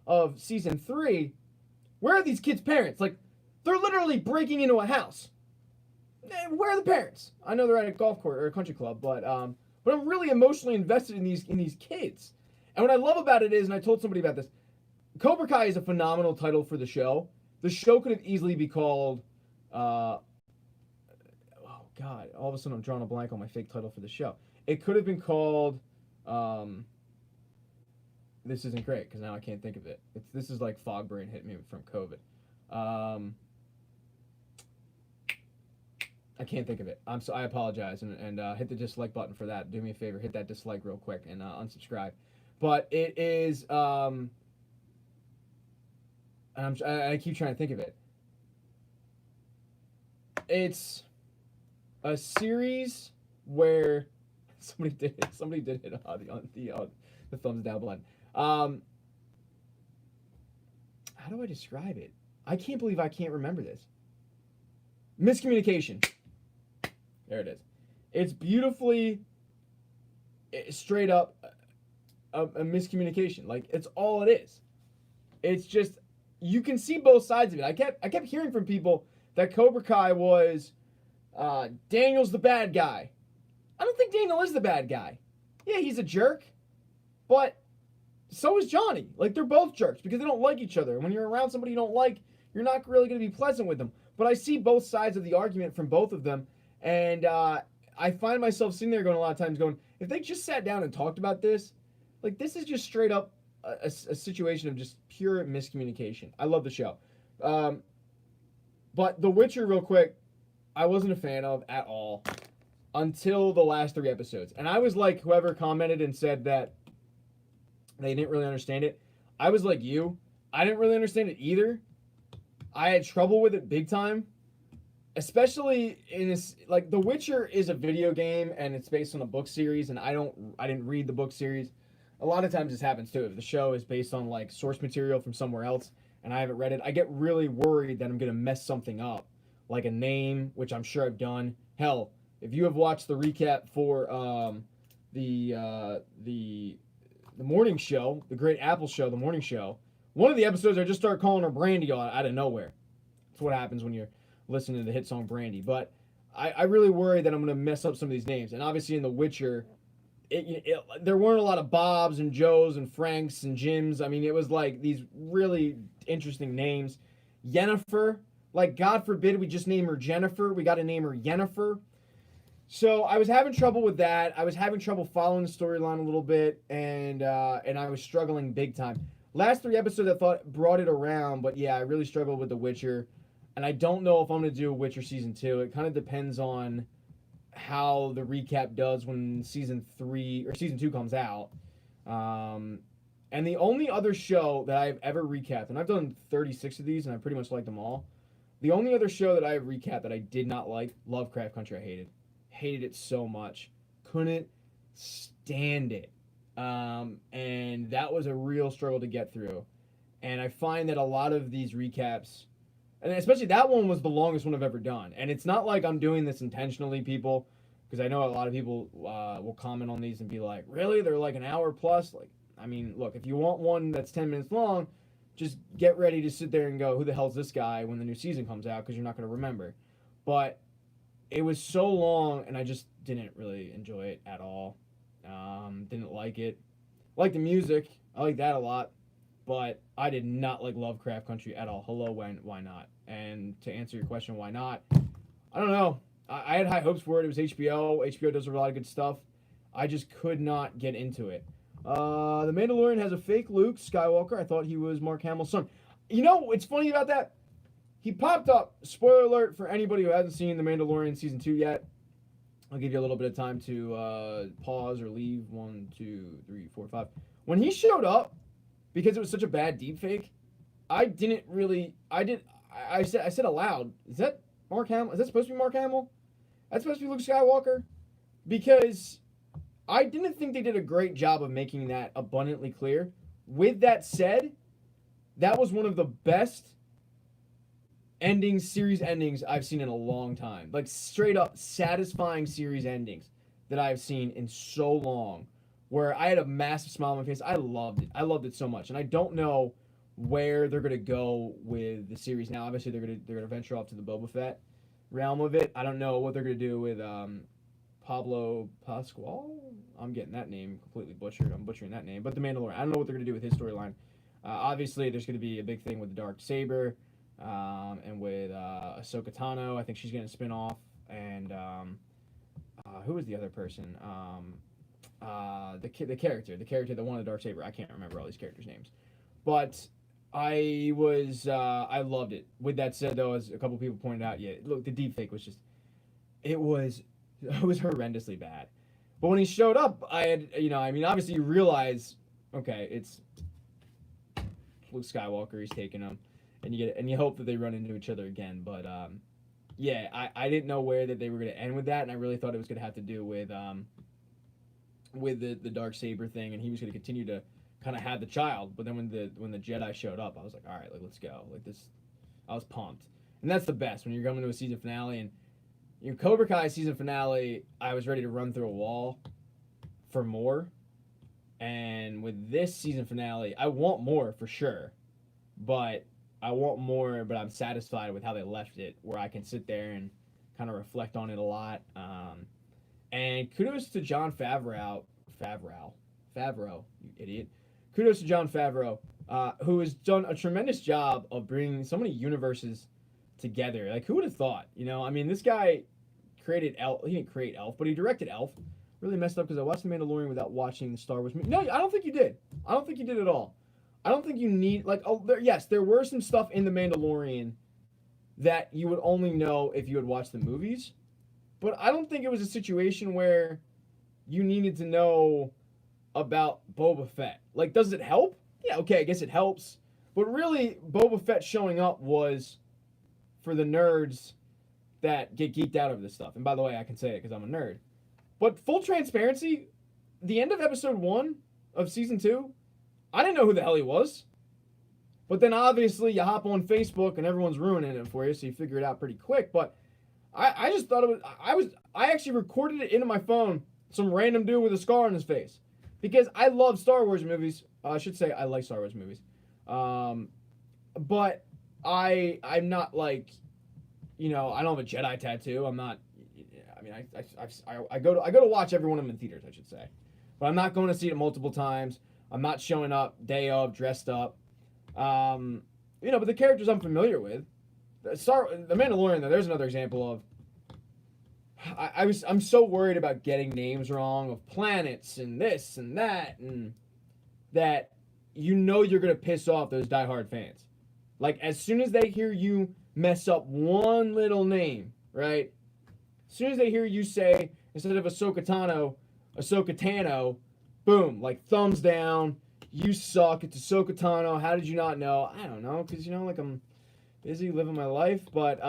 of Season 3, where are these kids' parents? Like, they're literally breaking into a house. Where are the parents? I know they're at a golf course or a country club, but I'm really emotionally invested in these kids. And what I love about it is, and I told somebody about this, Cobra Kai is a phenomenal title for the show. The show could have easily be called, oh God, all of a sudden I'm drawing a blank on my fake title for the show. It could have been called, this isn't great because now I can't think of it. This is like fog brain hit me from COVID. I can't think of it. I apologize, and hit the dislike button for that. Do me a favor, hit that dislike real quick and unsubscribe. But it is, I keep trying to think of it. It's a series where somebody did it the thumbs down button. How do I describe it? I can't believe I can't remember this. Miscommunication. There it is. It's beautifully straight up a miscommunication. Like, it's all it is. It's just, you can see both sides of it. I kept hearing from people that Cobra Kai was Daniel's the bad guy. I don't think Daniel is the bad guy. Yeah, he's a jerk, but so is Johnny. Like, they're both jerks because they don't like each other. And when you're around somebody you don't like, you're not really going to be pleasant with them. But I see both sides of the argument from both of them, and I find myself sitting there going a lot of times going, if they just sat down and talked about this, like, this is just straight up a situation of just pure miscommunication. I love the show. But The Witcher, real quick, I wasn't a fan of at all until the last 3 episodes. And I was like whoever commented and said that they didn't really understand it. I was like you. I didn't really understand it either. I had trouble with it big time. Especially in this, like, The Witcher is a video game and it's based on a book series, and I didn't read the book series. A lot of times this happens too. If the show is based on like source material from somewhere else and I haven't read it, I get really worried that I'm gonna mess something up. Like a name, which I'm sure I've done. Hell, if you have watched the recap for the morning show, the Great Apple Show, the morning show, one of the episodes I just start calling her Brandy out of nowhere. That's what happens when you're listening to the hit song Brandy. But I really worry that I'm going to mess up some of these names. And obviously in The Witcher, there weren't a lot of Bobs and Joes and Franks and Jims. I mean, it was like these really interesting names. Yennefer, like, God forbid we just name her Jennifer. We got to name her Yennefer. So I was having trouble with that. I was having trouble following the storyline a little bit, and I was struggling big time. Last 3 episodes I thought brought it around, but yeah, I really struggled with The Witcher. And I don't know if I'm going to do Witcher Season 2. It kind of depends on how the recap does when Season 2 comes out. And the only other show that I've ever recapped, and I've done 36 of these, and I pretty much like them all. The only other show that I have recapped that I did not like, Lovecraft Country, I hated. Hated it so much. Couldn't stand it. And that was a real struggle to get through. And I find that a lot of these recaps, and especially that one was the longest one I've ever done. And it's not like I'm doing this intentionally, people, because I know a lot of people will comment on these and be like, really? They're like an hour plus? Like, I mean, look, if you want one that's 10 minutes long, just get ready to sit there and go, who the hell's this guy when the new season comes out, because you're not going to remember. But it was so long, and I just didn't really enjoy it at all. Didn't like it. Like the music. I like that a lot. But I did not like Lovecraft Country at all. Hello, why not? And to answer your question, why not? I don't know. I had high hopes for it. It was HBO. HBO does a lot of good stuff. I just could not get into it. The Mandalorian has a fake Luke Skywalker. I thought he was Mark Hamill's son. You know what's funny about that? He popped up. Spoiler alert for anybody who hasn't seen The Mandalorian Season 2 yet. I'll give you a little bit of time to pause or leave. 1, 2, 3, 4, 5. When he showed up, because it was such a bad deepfake, I didn't really. I said aloud, is that Mark Hamill? Is that supposed to be Mark Hamill? That's supposed to be Luke Skywalker? Because I didn't think they did a great job of making that abundantly clear. With that said, that was one of the best series endings I've seen in a long time. Like, straight up satisfying series endings that I've seen in so long, where I had a massive smile on my face. I loved it. I loved it so much. And I don't know where they're gonna go with the series now. Obviously they're gonna venture off to the Boba Fett realm of it. I don't know what they're gonna do with Pablo Pascual. I'm getting that name completely butchered. I'm butchering that name. But the Mandalorian. I don't know what they're gonna do with his storyline. Obviously there's gonna be a big thing with the Dark Saber. And with Ahsoka Tano, I think she's getting a spin-off. And who was the other person? The character that won the Dark Saber. I can't remember all these characters' names. But I loved it. With that said, though, as a couple people pointed out, yeah, look, the deepfake was just, it was horrendously bad. But when he showed up, obviously you realize, okay, it's Luke Skywalker, he's taking him. And you hope that they run into each other again, but yeah, I didn't know where that they were going to end with that, and I really thought it was going to have to do with the Darksaber thing, and he was going to continue to kind of have the child. But then when the Jedi showed up, I was like, all right, like let's go. Like this, I was pumped, and that's the best when you're coming to a season finale. And your Cobra Kai season finale, I was ready to run through a wall for more. And with this season finale, I want more for sure, but I want more. But I'm satisfied with how they left it, where I can sit there and kind of reflect on it a lot. And kudos to Jon Favreau, you idiot. Kudos to Jon Favreau, who has done a tremendous job of bringing so many universes together. Like, who would have thought? You know, I mean, this guy created Elf. He didn't create Elf, but he directed Elf. Really messed up because I watched The Mandalorian without watching the Star Wars movie. No, I don't think you did. I don't think you did at all. I don't think you need, like, yes, there were some stuff in The Mandalorian that you would only know if you had watched the movies. But I don't think it was a situation where you needed to know about Boba Fett. Like, does it help? Yeah, okay, I guess it helps. But really, Boba Fett showing up was for the nerds that get geeked out over this stuff. And by the way, I can say it because I'm a nerd. But full transparency, the end of episode 1 of season 2, I didn't know who the hell he was. But then obviously you hop on Facebook and everyone's ruining it for you, so you figure it out pretty quick. But I just thought it was, I actually recorded it into my phone, some random dude with a scar on his face. Because I love Star Wars movies. I should say I like Star Wars movies. But I'm not like, you know, I don't have a Jedi tattoo. I'm not, I mean, I go to watch every one of them in theaters, I should say. But I'm not going to see it multiple times. I'm not showing up day of, dressed up. You know, but the characters I'm familiar with. The Mandalorian, though, there's another example of, I'm so worried about getting names wrong of planets and this and that, and that you know you're going to piss off those diehard fans. Like, as soon as they hear you mess up one little name, right? As soon as they hear you say, instead of Ahsoka Tano, boom, like thumbs down, you suck, it's Ahsoka Tano, how did you not know? I don't know, because, you know, like, I'm busy living my life, but,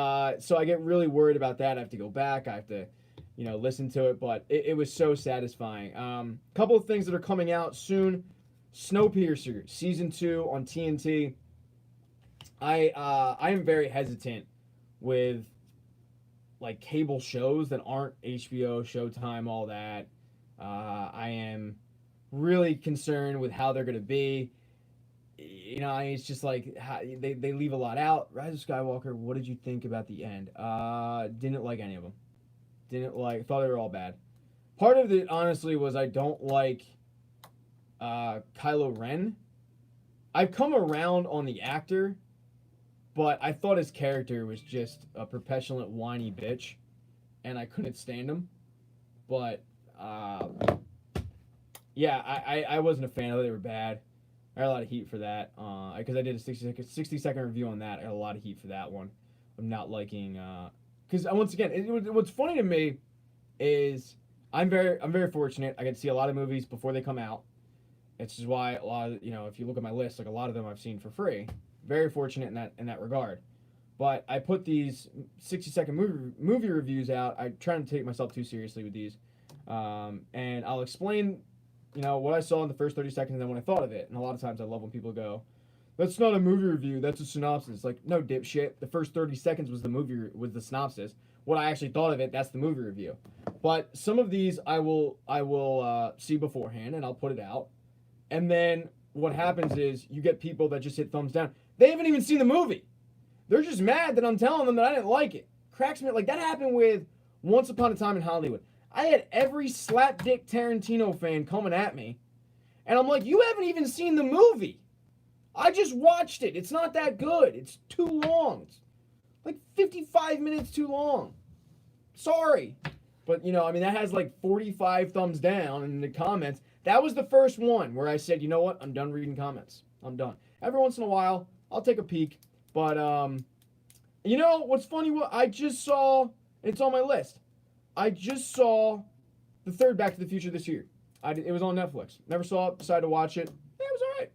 so I get really worried about that. I have to go back, I have to, you know, listen to it, but it was so satisfying. Couple of things that are coming out soon. Snowpiercer, Season 2 on TNT. I am very hesitant with, like, cable shows that aren't HBO, Showtime, all that. I am really concerned with how they're going to be. You know, it's just like, how, they leave a lot out. Rise of Skywalker, what did you think about the end? Didn't like any of them. Thought they were all bad. Part of it, honestly, was I don't like Kylo Ren. I've come around on the actor, but I thought his character was just a perpetuant whiny bitch, and I couldn't stand him. But, yeah, I wasn't a fan. I thought they were bad. I got a lot of heat for that, because I did a 60-second review on that. I got a lot of heat for that one. I'm not liking, because once again, what's funny to me is I'm very fortunate. I get to see a lot of movies before they come out. It's just why a lot of, you know, if you look at my list, like a lot of them I've seen for free. Very fortunate in that regard. But I put these 60-second movie reviews out. I try not to take myself too seriously with these, and I'll explain, you know, what I saw in the first 30 seconds and then what I thought of it. And a lot of times I love when people go, that's not a movie review, that's a synopsis. Like, no, dipshit. The first 30 seconds was the synopsis. What I actually thought of it, that's the movie review. But some of these I will see beforehand, and I'll put it out. And then what happens is you get people that just hit thumbs down. They haven't even seen the movie. They're just mad that I'm telling them that I didn't like it. Cracks me. Like, that happened with Once Upon a Time in Hollywood. I had every slapdick Tarantino fan coming at me. And I'm like, you haven't even seen the movie. I just watched it. It's not that good. It's too long. It's like 55 minutes too long. Sorry. But, you know, I mean, that has like 45 thumbs down in the comments. That was the first one where I said, you know what? I'm done reading comments. I'm done. Every once in a while, I'll take a peek. But, you know, what's funny? What I just saw, it's on my list. I just saw the third Back to the Future this year. It was on Netflix. Never saw it. Decided to watch it. Yeah, it was all right.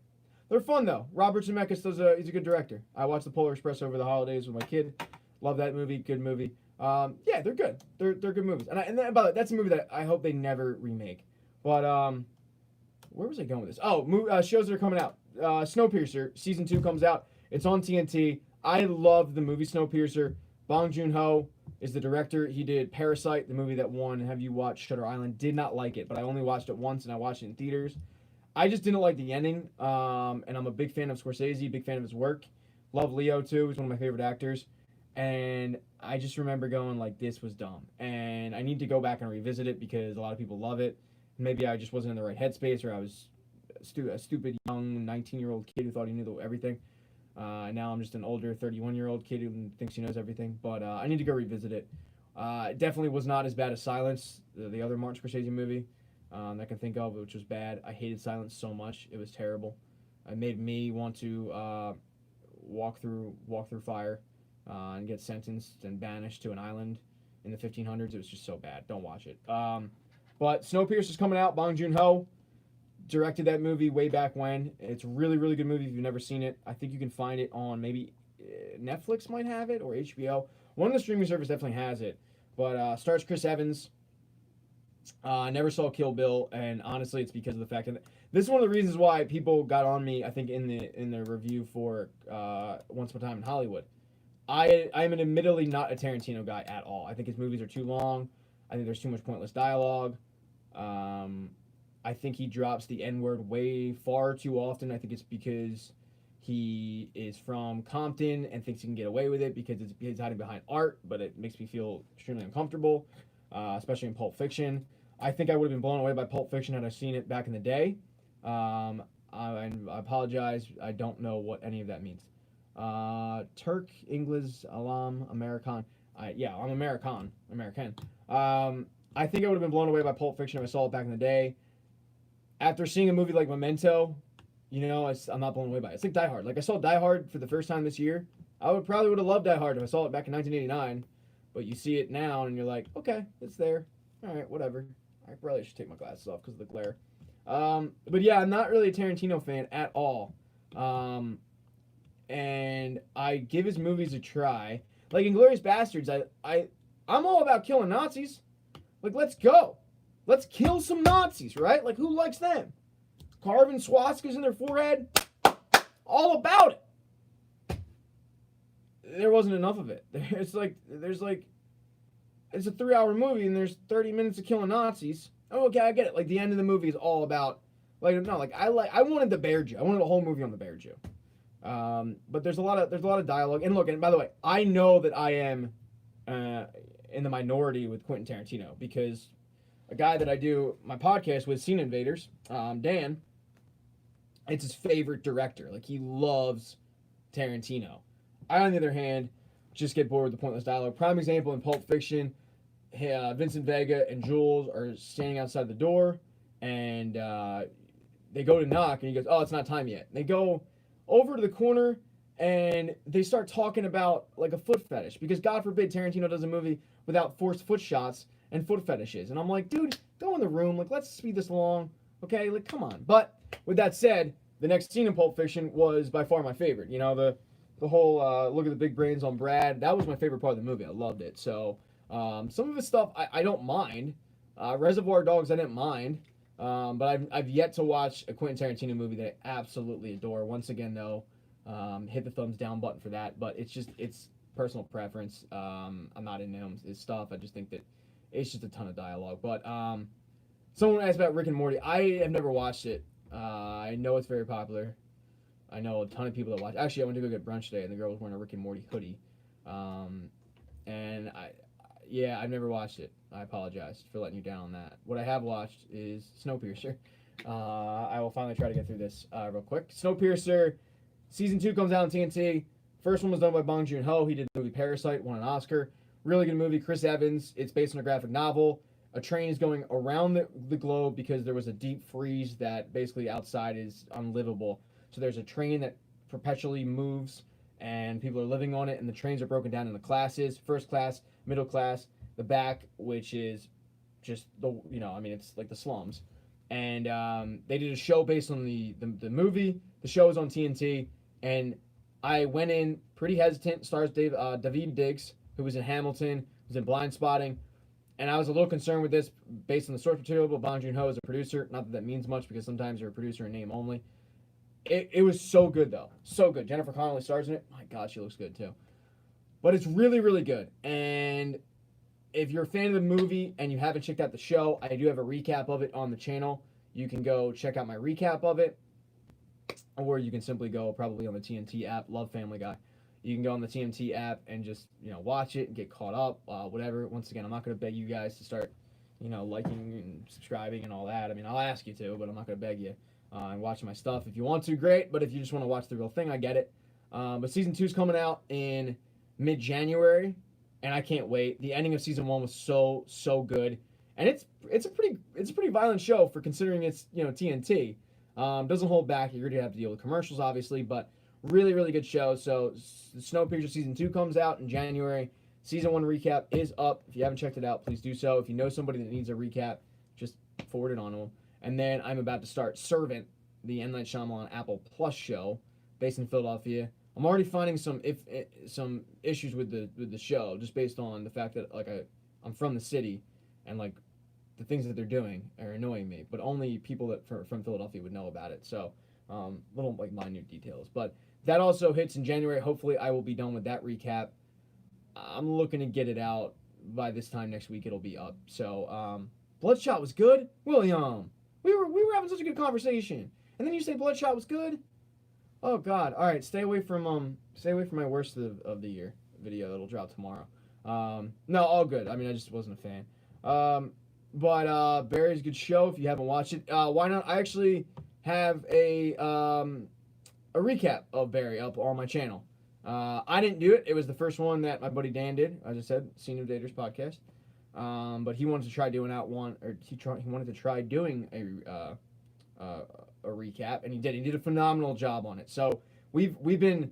They're fun, though. Robert Zemeckis he's a good director. I watched The Polar Express over the holidays with my kid. Love that movie. Good movie. Yeah, they're good. They're good movies. And by the way, that's a movie that I hope they never remake. But where was I going with this? Oh, shows that are coming out. Snowpiercer season 2 comes out. It's on TNT. I love the movie Snowpiercer. Bong Joon-ho is the director. He did Parasite, the movie that won. Have you watched Shutter Island? Did not like it, but I only watched it once, and I watched it in theaters. I just didn't like the ending, and I'm a big fan of Scorsese, big fan of his work. Love Leo, too. He's one of my favorite actors. And I just remember going, like, this was dumb. And I need to go back and revisit it because a lot of people love it. Maybe I just wasn't in the right headspace, or I was a stupid young 19-year-old kid who thought he knew everything. Now I'm just an older 31-year-old kid who thinks he knows everything. But I need to go revisit it. It definitely was not as bad as Silence, the other Martin Scorsese movie I can think of, which was bad. I hated Silence so much. It was terrible. It made me want to walk through fire and get sentenced and banished to an island in the 1500s. It was just so bad. Don't watch it. But Snowpiercer's coming out. Bong Joon-ho directed that movie way back when. It's a really, really good movie if you've never seen it. I think you can find it on maybe Netflix might have it or HBO. One of the streaming services definitely has it. But stars Chris Evans. I never saw Kill Bill, and honestly, it's because of the fact that this is one of the reasons why people got on me. I think in the review for Once Upon a Time in Hollywood. I'm an admittedly not a Tarantino guy at all. I think his movies are too long. I think there's too much pointless dialogue. I think he drops the N-word way far too often. I think it's because he is from Compton and thinks he can get away with it because he's hiding behind art, but it makes me feel extremely uncomfortable, especially in Pulp Fiction. I think I would have been blown away by Pulp Fiction had I seen it back in the day. I apologize. I don't know what any of that means. Turk, English, Alam, American. I'm American. I think I would have been blown away by Pulp Fiction if I saw it back in the day. After seeing a movie like Memento, I'm not blown away by it. It's like Die Hard. Like, I saw Die Hard for the first time this year. I probably would have loved Die Hard if I saw it back in 1989. But you see it now, and you're like, okay, it's there. All right, whatever. I probably should take my glasses off because of the glare. But yeah, I'm not really a Tarantino fan at all. And I give his movies a try. Like Inglourious Bastards, I'm all about killing Nazis. Like, let's go. Let's kill some Nazis, right? Like, who likes them? Carving swastikas in their forehead? All about it. There wasn't enough of it. It's a 3-hour movie and there's 30 minutes of killing Nazis. Oh, okay, I get it. Like, the end of the movie is all about, I wanted the Bear Jew. I wanted a whole movie on the Bear Jew. But there's a lot of dialogue. And look, and by the way, I know that I am in the minority with Quentin Tarantino because a guy that I do my podcast with, Scene Invaders, Dan, it's his favorite director. Like, he loves Tarantino. I, on the other hand, just get bored with the pointless dialogue. Prime example in Pulp Fiction, Vincent Vega and Jules are standing outside the door, and they go to knock, and he goes, "Oh, it's not time yet." And they go over to the corner, and they start talking about, like, a foot fetish, because God forbid Tarantino does a movie without forced foot shots and foot fetishes. And I'm like, dude, go in the room. Like, let's speed this along. Okay? Like, come on. But with that said, the next scene in Pulp Fiction was by far my favorite. The whole look at the big brains on Brad. That was my favorite part of the movie. I loved it. So some of his stuff I don't mind. Reservoir Dogs I didn't mind. But I've yet to watch a Quentin Tarantino movie that I absolutely adore. Once again, though, hit the thumbs down button for that. But it's personal preference. I'm not into his stuff. I just think that it's just a ton of dialogue. But someone asked about Rick and Morty. I have never watched it. I know it's very popular. I know a ton of people that watch. Actually, I went to go get brunch today, and the girl was wearing a Rick and Morty hoodie. And I've never watched it. I apologize for letting you down on that. What I have watched is Snowpiercer. I will finally try to get through this real quick. Snowpiercer, Season 2 comes out on TNT. First one was done by Bong Joon-ho. He did the movie Parasite, won an Oscar. Really good movie. Chris Evans. It's based on a graphic novel. A train is going around the globe because there was a deep freeze that basically outside is unlivable. So there's a train that perpetually moves, and people are living on it, and the trains are broken down into classes: first class, middle class, the back, which is just it's like the slums. And they did a show based on the movie. The show is on TNT, and I went in pretty hesitant. Stars Daveed Diggs, who was in Hamilton, was in Blind Spotting, and I was a little concerned with this based on the source material. But Bong Joon-ho is a producer. Not that that means much because sometimes you're a producer in name only. It was so good though, so good. Jennifer Connelly stars in it. My God, she looks good too. But it's really, really good. And if you're a fan of the movie and you haven't checked out the show, I do have a recap of it on the channel. You can go check out my recap of it, or you can simply go probably on the TNT app. Love Family Guy. You can go on the TNT app and just watch it and get caught up. Whatever. Once again, I'm not going to beg you guys to start liking and subscribing and all that. I mean, I'll ask you to, but I'm not going to beg you. And watching my stuff. If you want to, great. But if you just want to watch the real thing, I get it. But season 2 is coming out in mid-January, and I can't wait. The ending of season 1 was so good, and it's a pretty violent show for considering it's TNT. Doesn't hold back. You're gonna have to deal with commercials, obviously, but really really good show. So Snowpiercer season 2 comes out in January. Season 1 recap is up. If you haven't checked it out, please do so. If you know somebody that needs a recap, just forward it on to them. And then I'm about to start Servant, the M. Night Shyamalan Apple Plus show, based in Philadelphia. I'm already finding some issues with the show, just based on the fact that I'm from the city, and the things that they're doing are annoying me. But only people that from Philadelphia would know about it. So little minute details. But that also hits in January. Hopefully I will be done with that recap. I'm looking to get it out by this time next week. It'll be up. So Bloodshot was good, William. We were having such a good conversation, and then you say Bloodshot was good. Oh God! All right, stay away from my worst of the year video that'll drop tomorrow. No, all good. I mean, I just wasn't a fan. But Barry's a good show. If you haven't watched it, why not? I actually have a recap of Barry up on my channel. I didn't do it. It was the first one that my buddy Dan did. As I said, Senior Daters podcast. But he wanted to try doing he wanted to try doing a recap, and he did. He did a phenomenal job on it. So we've been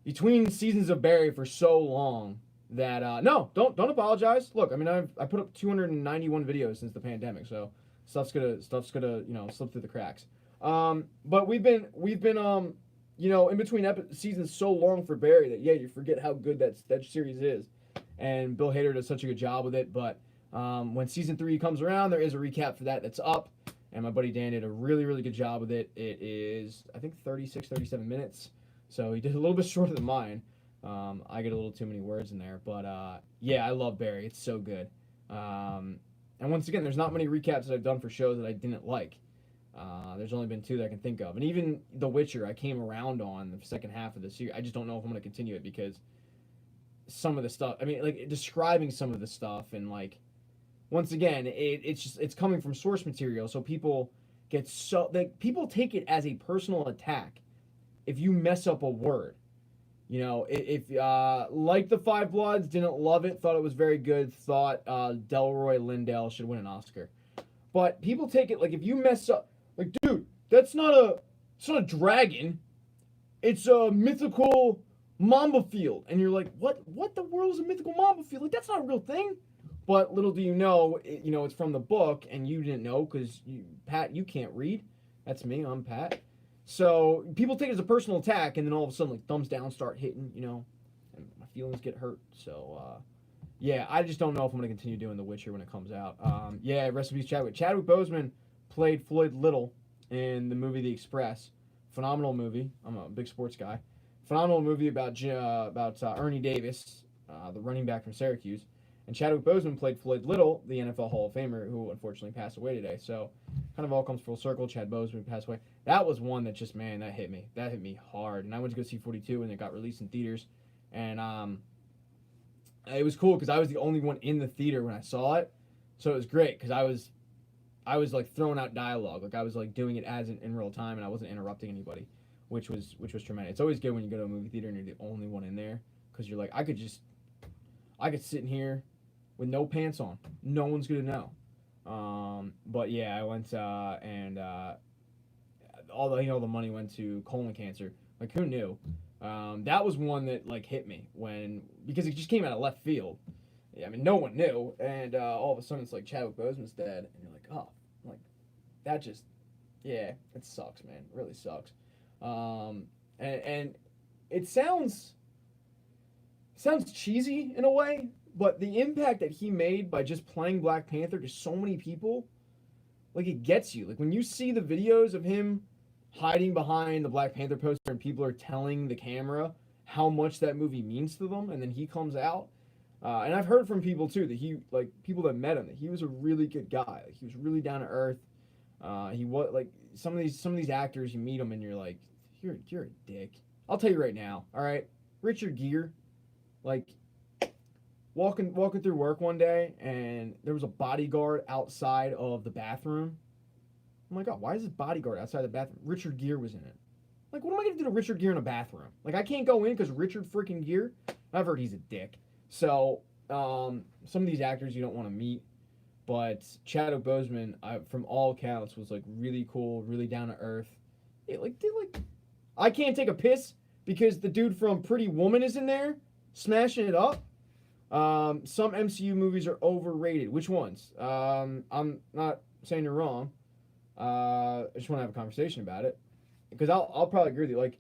between seasons of Barry for so long that no, don't apologize. Look, I mean, I put up 291 videos since the pandemic, so stuff's gonna slip through the cracks. But we've been in between seasons so long for Barry that you forget how good that series is. And Bill Hader does such a good job with it. But when season 3 comes around, there is a recap for that's up. And my buddy Dan did a really, really good job with it. It is, I think, 36, 37 minutes. So he did a little bit shorter than mine. I get a little too many words in there. But, I love Barry. It's so good. And once again, there's not many recaps that I've done for shows that I didn't like. There's only been 2 that I can think of. And even The Witcher, I came around on the second half of the series. I just don't know if I'm going to continue it because some of the stuff, I mean, describing some of the stuff, and once again, it's coming from source material, so people people take it as a personal attack if you mess up a word. If like The Five Bloods, didn't love it, thought it was very good, thought Delroy Lindo should win an Oscar. But people take it if you mess up, dude, it's not a dragon, it's a mythical Mamba Field, and you're like, what the world is a mythical Mamba Field? That's not a real thing. But little do you know, it's from the book, and you didn't know because Pat, you can't read. That's me. I'm Pat. So people take it as a personal attack, and then all of a sudden, thumbs down start hitting, and my feelings get hurt. So I just don't know if I'm gonna continue doing The Witcher when it comes out. Rest in peace, Chadwick. Chadwick Boseman played Floyd Little in the movie The Express. Phenomenal movie. I'm a big sports guy. Phenomenal movie about Ernie Davis, the running back from Syracuse. And Chadwick Boseman played Floyd Little, the NFL Hall of Famer, who unfortunately passed away today. So kind of all comes full circle. Chad Boseman passed away. That was one that just, man, that hit me. That hit me hard. And I went to go see 42 when it got released in theaters. And it was cool because I was the only one in the theater when I saw it. So it was great because I was throwing out dialogue. I was doing it as in real time, and I wasn't interrupting anybody, which was tremendous. It's always good when you go to a movie theater and you're the only one in there because you're I could sit in here with no pants on. No one's gonna know. But I went and all the money went to colon cancer. Who knew? That was one that hit me because it just came out of left field. I mean, no one knew, and all of a sudden it's Chadwick Boseman's dead, and you're that just, it sucks, man. It really sucks. And it sounds cheesy in a way, but the impact that he made by just playing Black Panther to so many people, like, it gets you. Like, when you see the videos of him hiding behind the Black Panther poster and people are telling the camera how much that movie means to them, and then he comes out, and I've heard from people too that he, like, people that met him, that he was a really good guy. Like, he was really down to earth. He was like some of these actors, you meet them and you're like, you're a dick. I'll tell you right now. All right, Richard Gere, like, walking through work one day and there was a bodyguard outside of the bathroom. I'm like, oh, why is this bodyguard outside the bathroom? Richard Gere was in it. Like, what am I gonna do to Richard Gere in a bathroom? Like, I can't go in because Richard freaking Gere. I've heard he's a dick. So some of these actors you don't want to meet, but Chadwick Boseman, from all accounts, was like really cool, really down to earth. I can't take a piss because the dude from Pretty Woman is in there, smashing it up. Some MCU movies are overrated. Which ones? I'm not saying you're wrong. I just want to have a conversation about it because I'll probably agree with you. Like,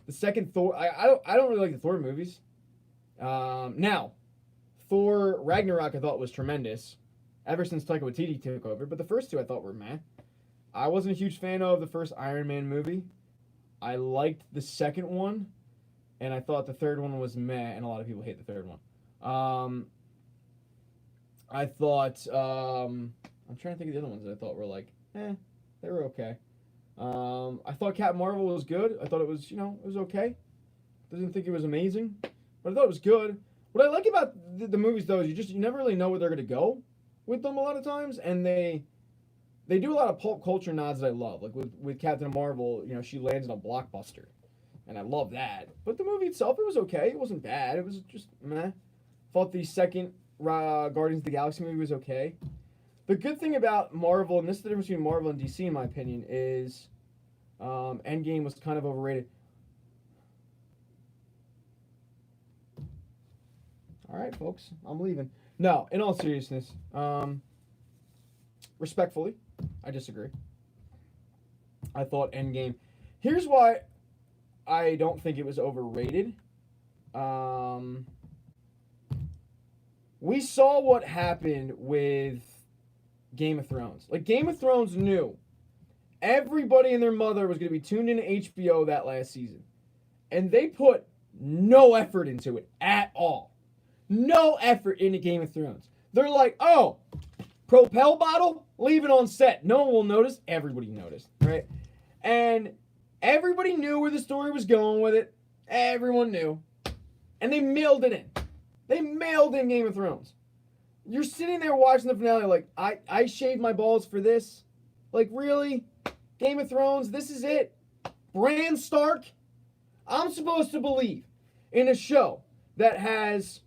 the second Thor, I don't really like the Thor movies. Now, Thor Ragnarok I thought was tremendous ever since Taika Waititi took over, but the first two I thought were meh. I wasn't a huge fan of the first Iron Man movie. I liked the second one, and I thought the third one was meh, and a lot of people hate the third one. I thought, I'm trying to think of the other ones that I thought were like, they were okay. I thought Captain Marvel was good. I thought it was, it was okay. Didn't think it was amazing, but I thought it was good. What I like about the movies, though, is you never really know where they're going to go with them a lot of times, and they do a lot of pulp culture nods that I love. Like with Captain Marvel, she lands in a blockbuster, and I love that. But the movie itself, it was okay. It wasn't bad. It was just meh. Thought the second Guardians of the Galaxy movie was okay. The good thing about Marvel, and this is the difference between Marvel and DC in my opinion, is Endgame was kind of overrated. All right, folks, I'm leaving. No, in all seriousness, respectfully, I disagree. I thought Endgame. Here's why I don't think it was overrated. We saw what happened with Game of Thrones. Like, Game of Thrones knew everybody and their mother was going to be tuned into HBO that last season. And they put no effort into it at all. No effort into Game of Thrones. They're like, oh, Propel bottle? Leave it on set. No one will notice. Everybody noticed, right? And everybody knew where the story was going with it. Everyone knew. And they mailed it in. They mailed in Game of Thrones. You're sitting there watching the finale like, I shaved my balls for this? Like, really? Game of Thrones, this is it? Bran Stark? I'm supposed to believe in a show that has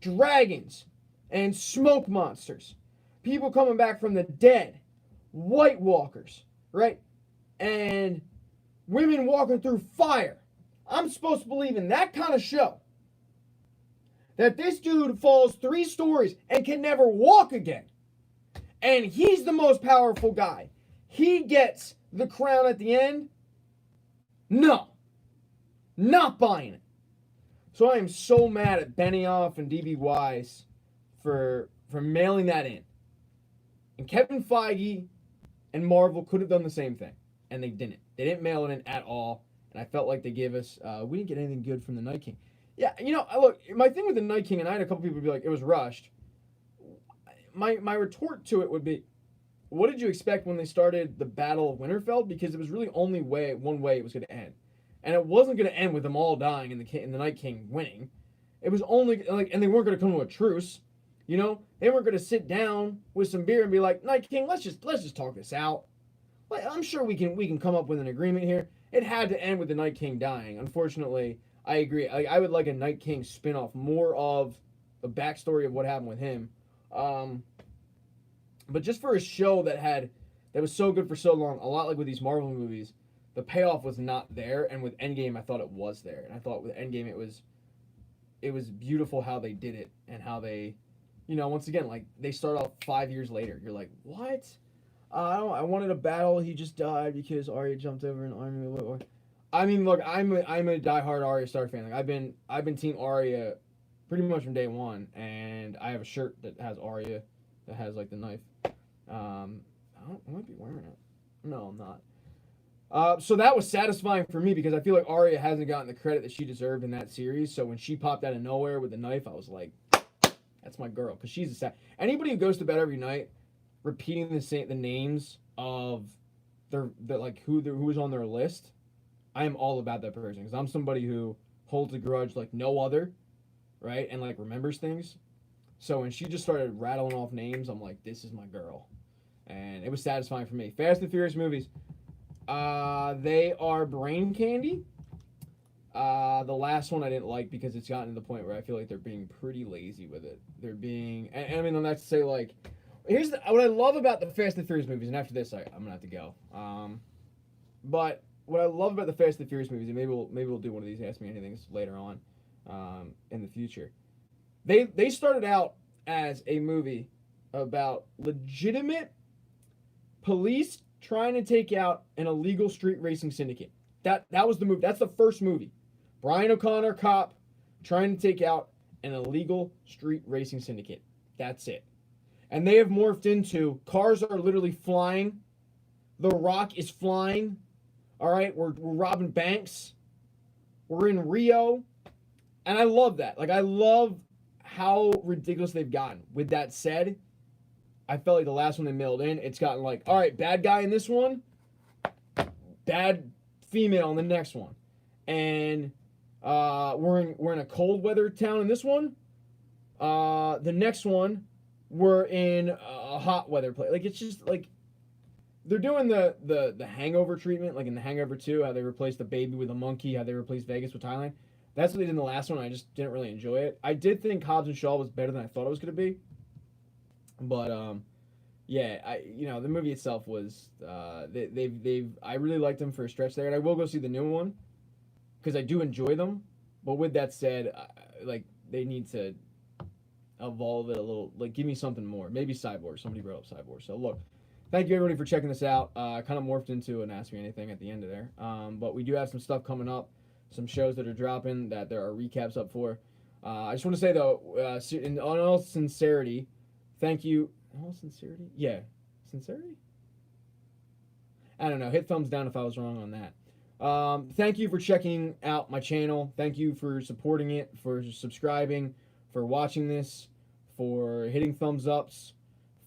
dragons and smoke monsters, people coming back from the dead, White Walkers, right? And women walking through fire. I'm supposed to believe in that kind of show. That this dude falls 3 stories and can never walk again. And he's the most powerful guy. He gets the crown at the end. No. Not buying it. So I am so mad at Benioff and DB Wise for mailing that in. And Kevin Feige and Marvel could have done the same thing. And they didn't. They didn't mail it in at all. And I felt like they gave us, we didn't get anything good from the Night King. Yeah, look, my thing with the Night King, and I had a couple people be like, it was rushed. My retort to it would be, what did you expect when they started the Battle of Winterfell? Because it was really only one way it was going to end. And it wasn't going to end with them all dying and the Night King winning. It was only, and they weren't going to come to a truce. They weren't going to sit down with some beer and be like, Night King, let's just talk this out. Like, I'm sure we can come up with an agreement here. It had to end with the Night King dying. Unfortunately, I agree. I would like a Night King spin-off, more of the backstory of what happened with him. But just for a show that was so good for so long, a lot like with these Marvel movies, the payoff was not there. And with Endgame, I thought it was there. And I thought with Endgame, it was beautiful how they did it and how they, once again, like, they start off 5 years later. You're like, what? I wanted a battle. He just died because Arya jumped over an army. I mean, look, I'm a diehard Arya Stark fan. Like I've been Team Arya pretty much from day one, and I have a shirt that has Arya, that has like the knife. I might be wearing it. No, I'm not. So that was satisfying for me because I feel like Arya hasn't gotten the credit that she deserved in that series. So when she popped out of nowhere with the knife, I was like, "That's my girl," because she's anybody who goes to bed every night repeating the names of their like who's on their list. I am all about that person because I'm somebody who holds a grudge like no other, right? And like remembers things. So when she just started rattling off names, I'm like, this is my girl, and it was satisfying for me. Fast and Furious movies, they are brain candy. The last one I didn't like because it's gotten to the point where I feel like they're being pretty lazy with it. They're being, and I mean, that's to say like, what I love about the Fast and Furious movies, and after this, I'm gonna have to go. But what I love about the Fast and Furious movies, and maybe we'll do one of these Ask Me Anythings later on, in the future. They started out as a movie about legitimate police trying to take out an illegal street racing syndicate. That was the movie. That's the first movie. Brian O'Connor, cop, trying to take out an illegal street racing syndicate. That's it. And they have morphed into cars are literally flying. The Rock is flying. All right, we're robbing banks. We're in Rio. And I love that. Like, I love how ridiculous they've gotten. With that said, I felt like the last one they mailed in, it's gotten like, all right, bad guy in this one, bad female in the next one. And we're in a cold weather town in this one. The next one, we're in a hot weather place. Like, it's just like, they're doing the Hangover treatment, like in the Hangover 2, how they replaced the baby with a monkey, how they replaced Vegas with Thailand. That's what they did in the last one. I just didn't really enjoy it. I did think Hobbs and Shaw was better than I thought it was going to be. But, yeah, the movie itself was, I really liked them for a stretch there. And I will go see the new one because I do enjoy them. But with that said, they need to evolve it a little. Like, give me something more. Maybe Cyborg. Somebody brought up Cyborg. So, look. Thank you, everybody, for checking this out. Kind of morphed into an Ask Me Anything at the end of there. But we do have some stuff coming up, some shows that are dropping that there are recaps up for. I just want to say, though, in all sincerity, thank you. In all sincerity? Yeah. Sincerity? I don't know. Hit thumbs down if I was wrong on that. Thank you for checking out my channel. Thank you for supporting it, for subscribing, for watching this, for hitting thumbs ups,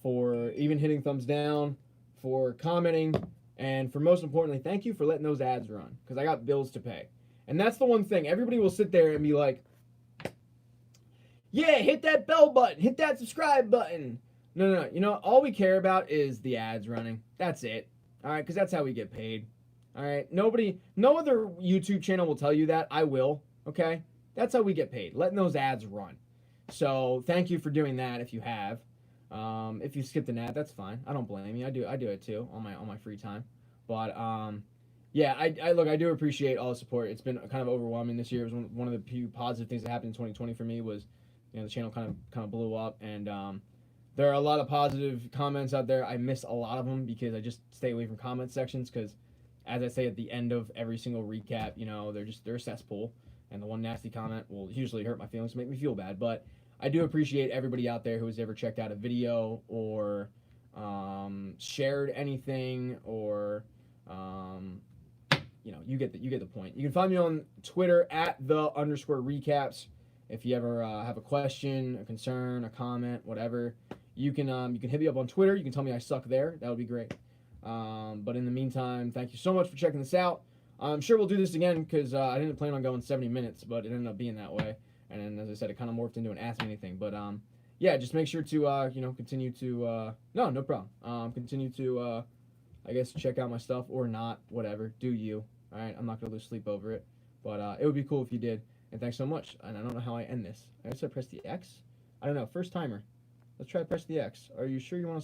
for even hitting thumbs down, for commenting, and for most importantly, thank you for letting those ads run, because I got bills to pay. And that's the one thing. Everybody will sit there and be like, yeah, hit that bell button, hit that subscribe button. No. All we care about is the ads running. That's it. All right, because that's how we get paid. All right, no other YouTube channel will tell you that. I will, okay? That's how we get paid, letting those ads run. So thank you for doing that if you have. If you skipped an ad, that's fine. I don't blame you. I do it too on my free time. But yeah, I do appreciate all the support. It's been kind of overwhelming this year. It was one of the few positive things that happened in 2020 for me was, the channel kind of blew up, and there are a lot of positive comments out there. I miss a lot of them because I just stay away from comment sections because, as I say at the end of every single recap, they're a cesspool, and the one nasty comment will usually hurt my feelings, make me feel bad, but I do appreciate everybody out there who has ever checked out a video or shared anything or you get the point. You can find me on Twitter at @the_recaps. If you ever have a question, a concern, a comment, whatever, you can hit me up on Twitter. You can tell me I suck there. That would be great. But in the meantime, thank you so much for checking this out. I'm sure we'll do this again because I didn't plan on going 70 minutes, but it ended up being that way. And then, as I said, it kind of morphed into an Ask Me Anything. But, yeah, just make sure to, continue to, no problem. Continue to, I guess, check out my stuff or not, whatever. Do you. All right, I'm not going to lose sleep over it. But it would be cool if you did. And thanks so much. And I don't know how I end this. I guess I press the X? I don't know. First timer. Let's try to press the X. Are you sure you want to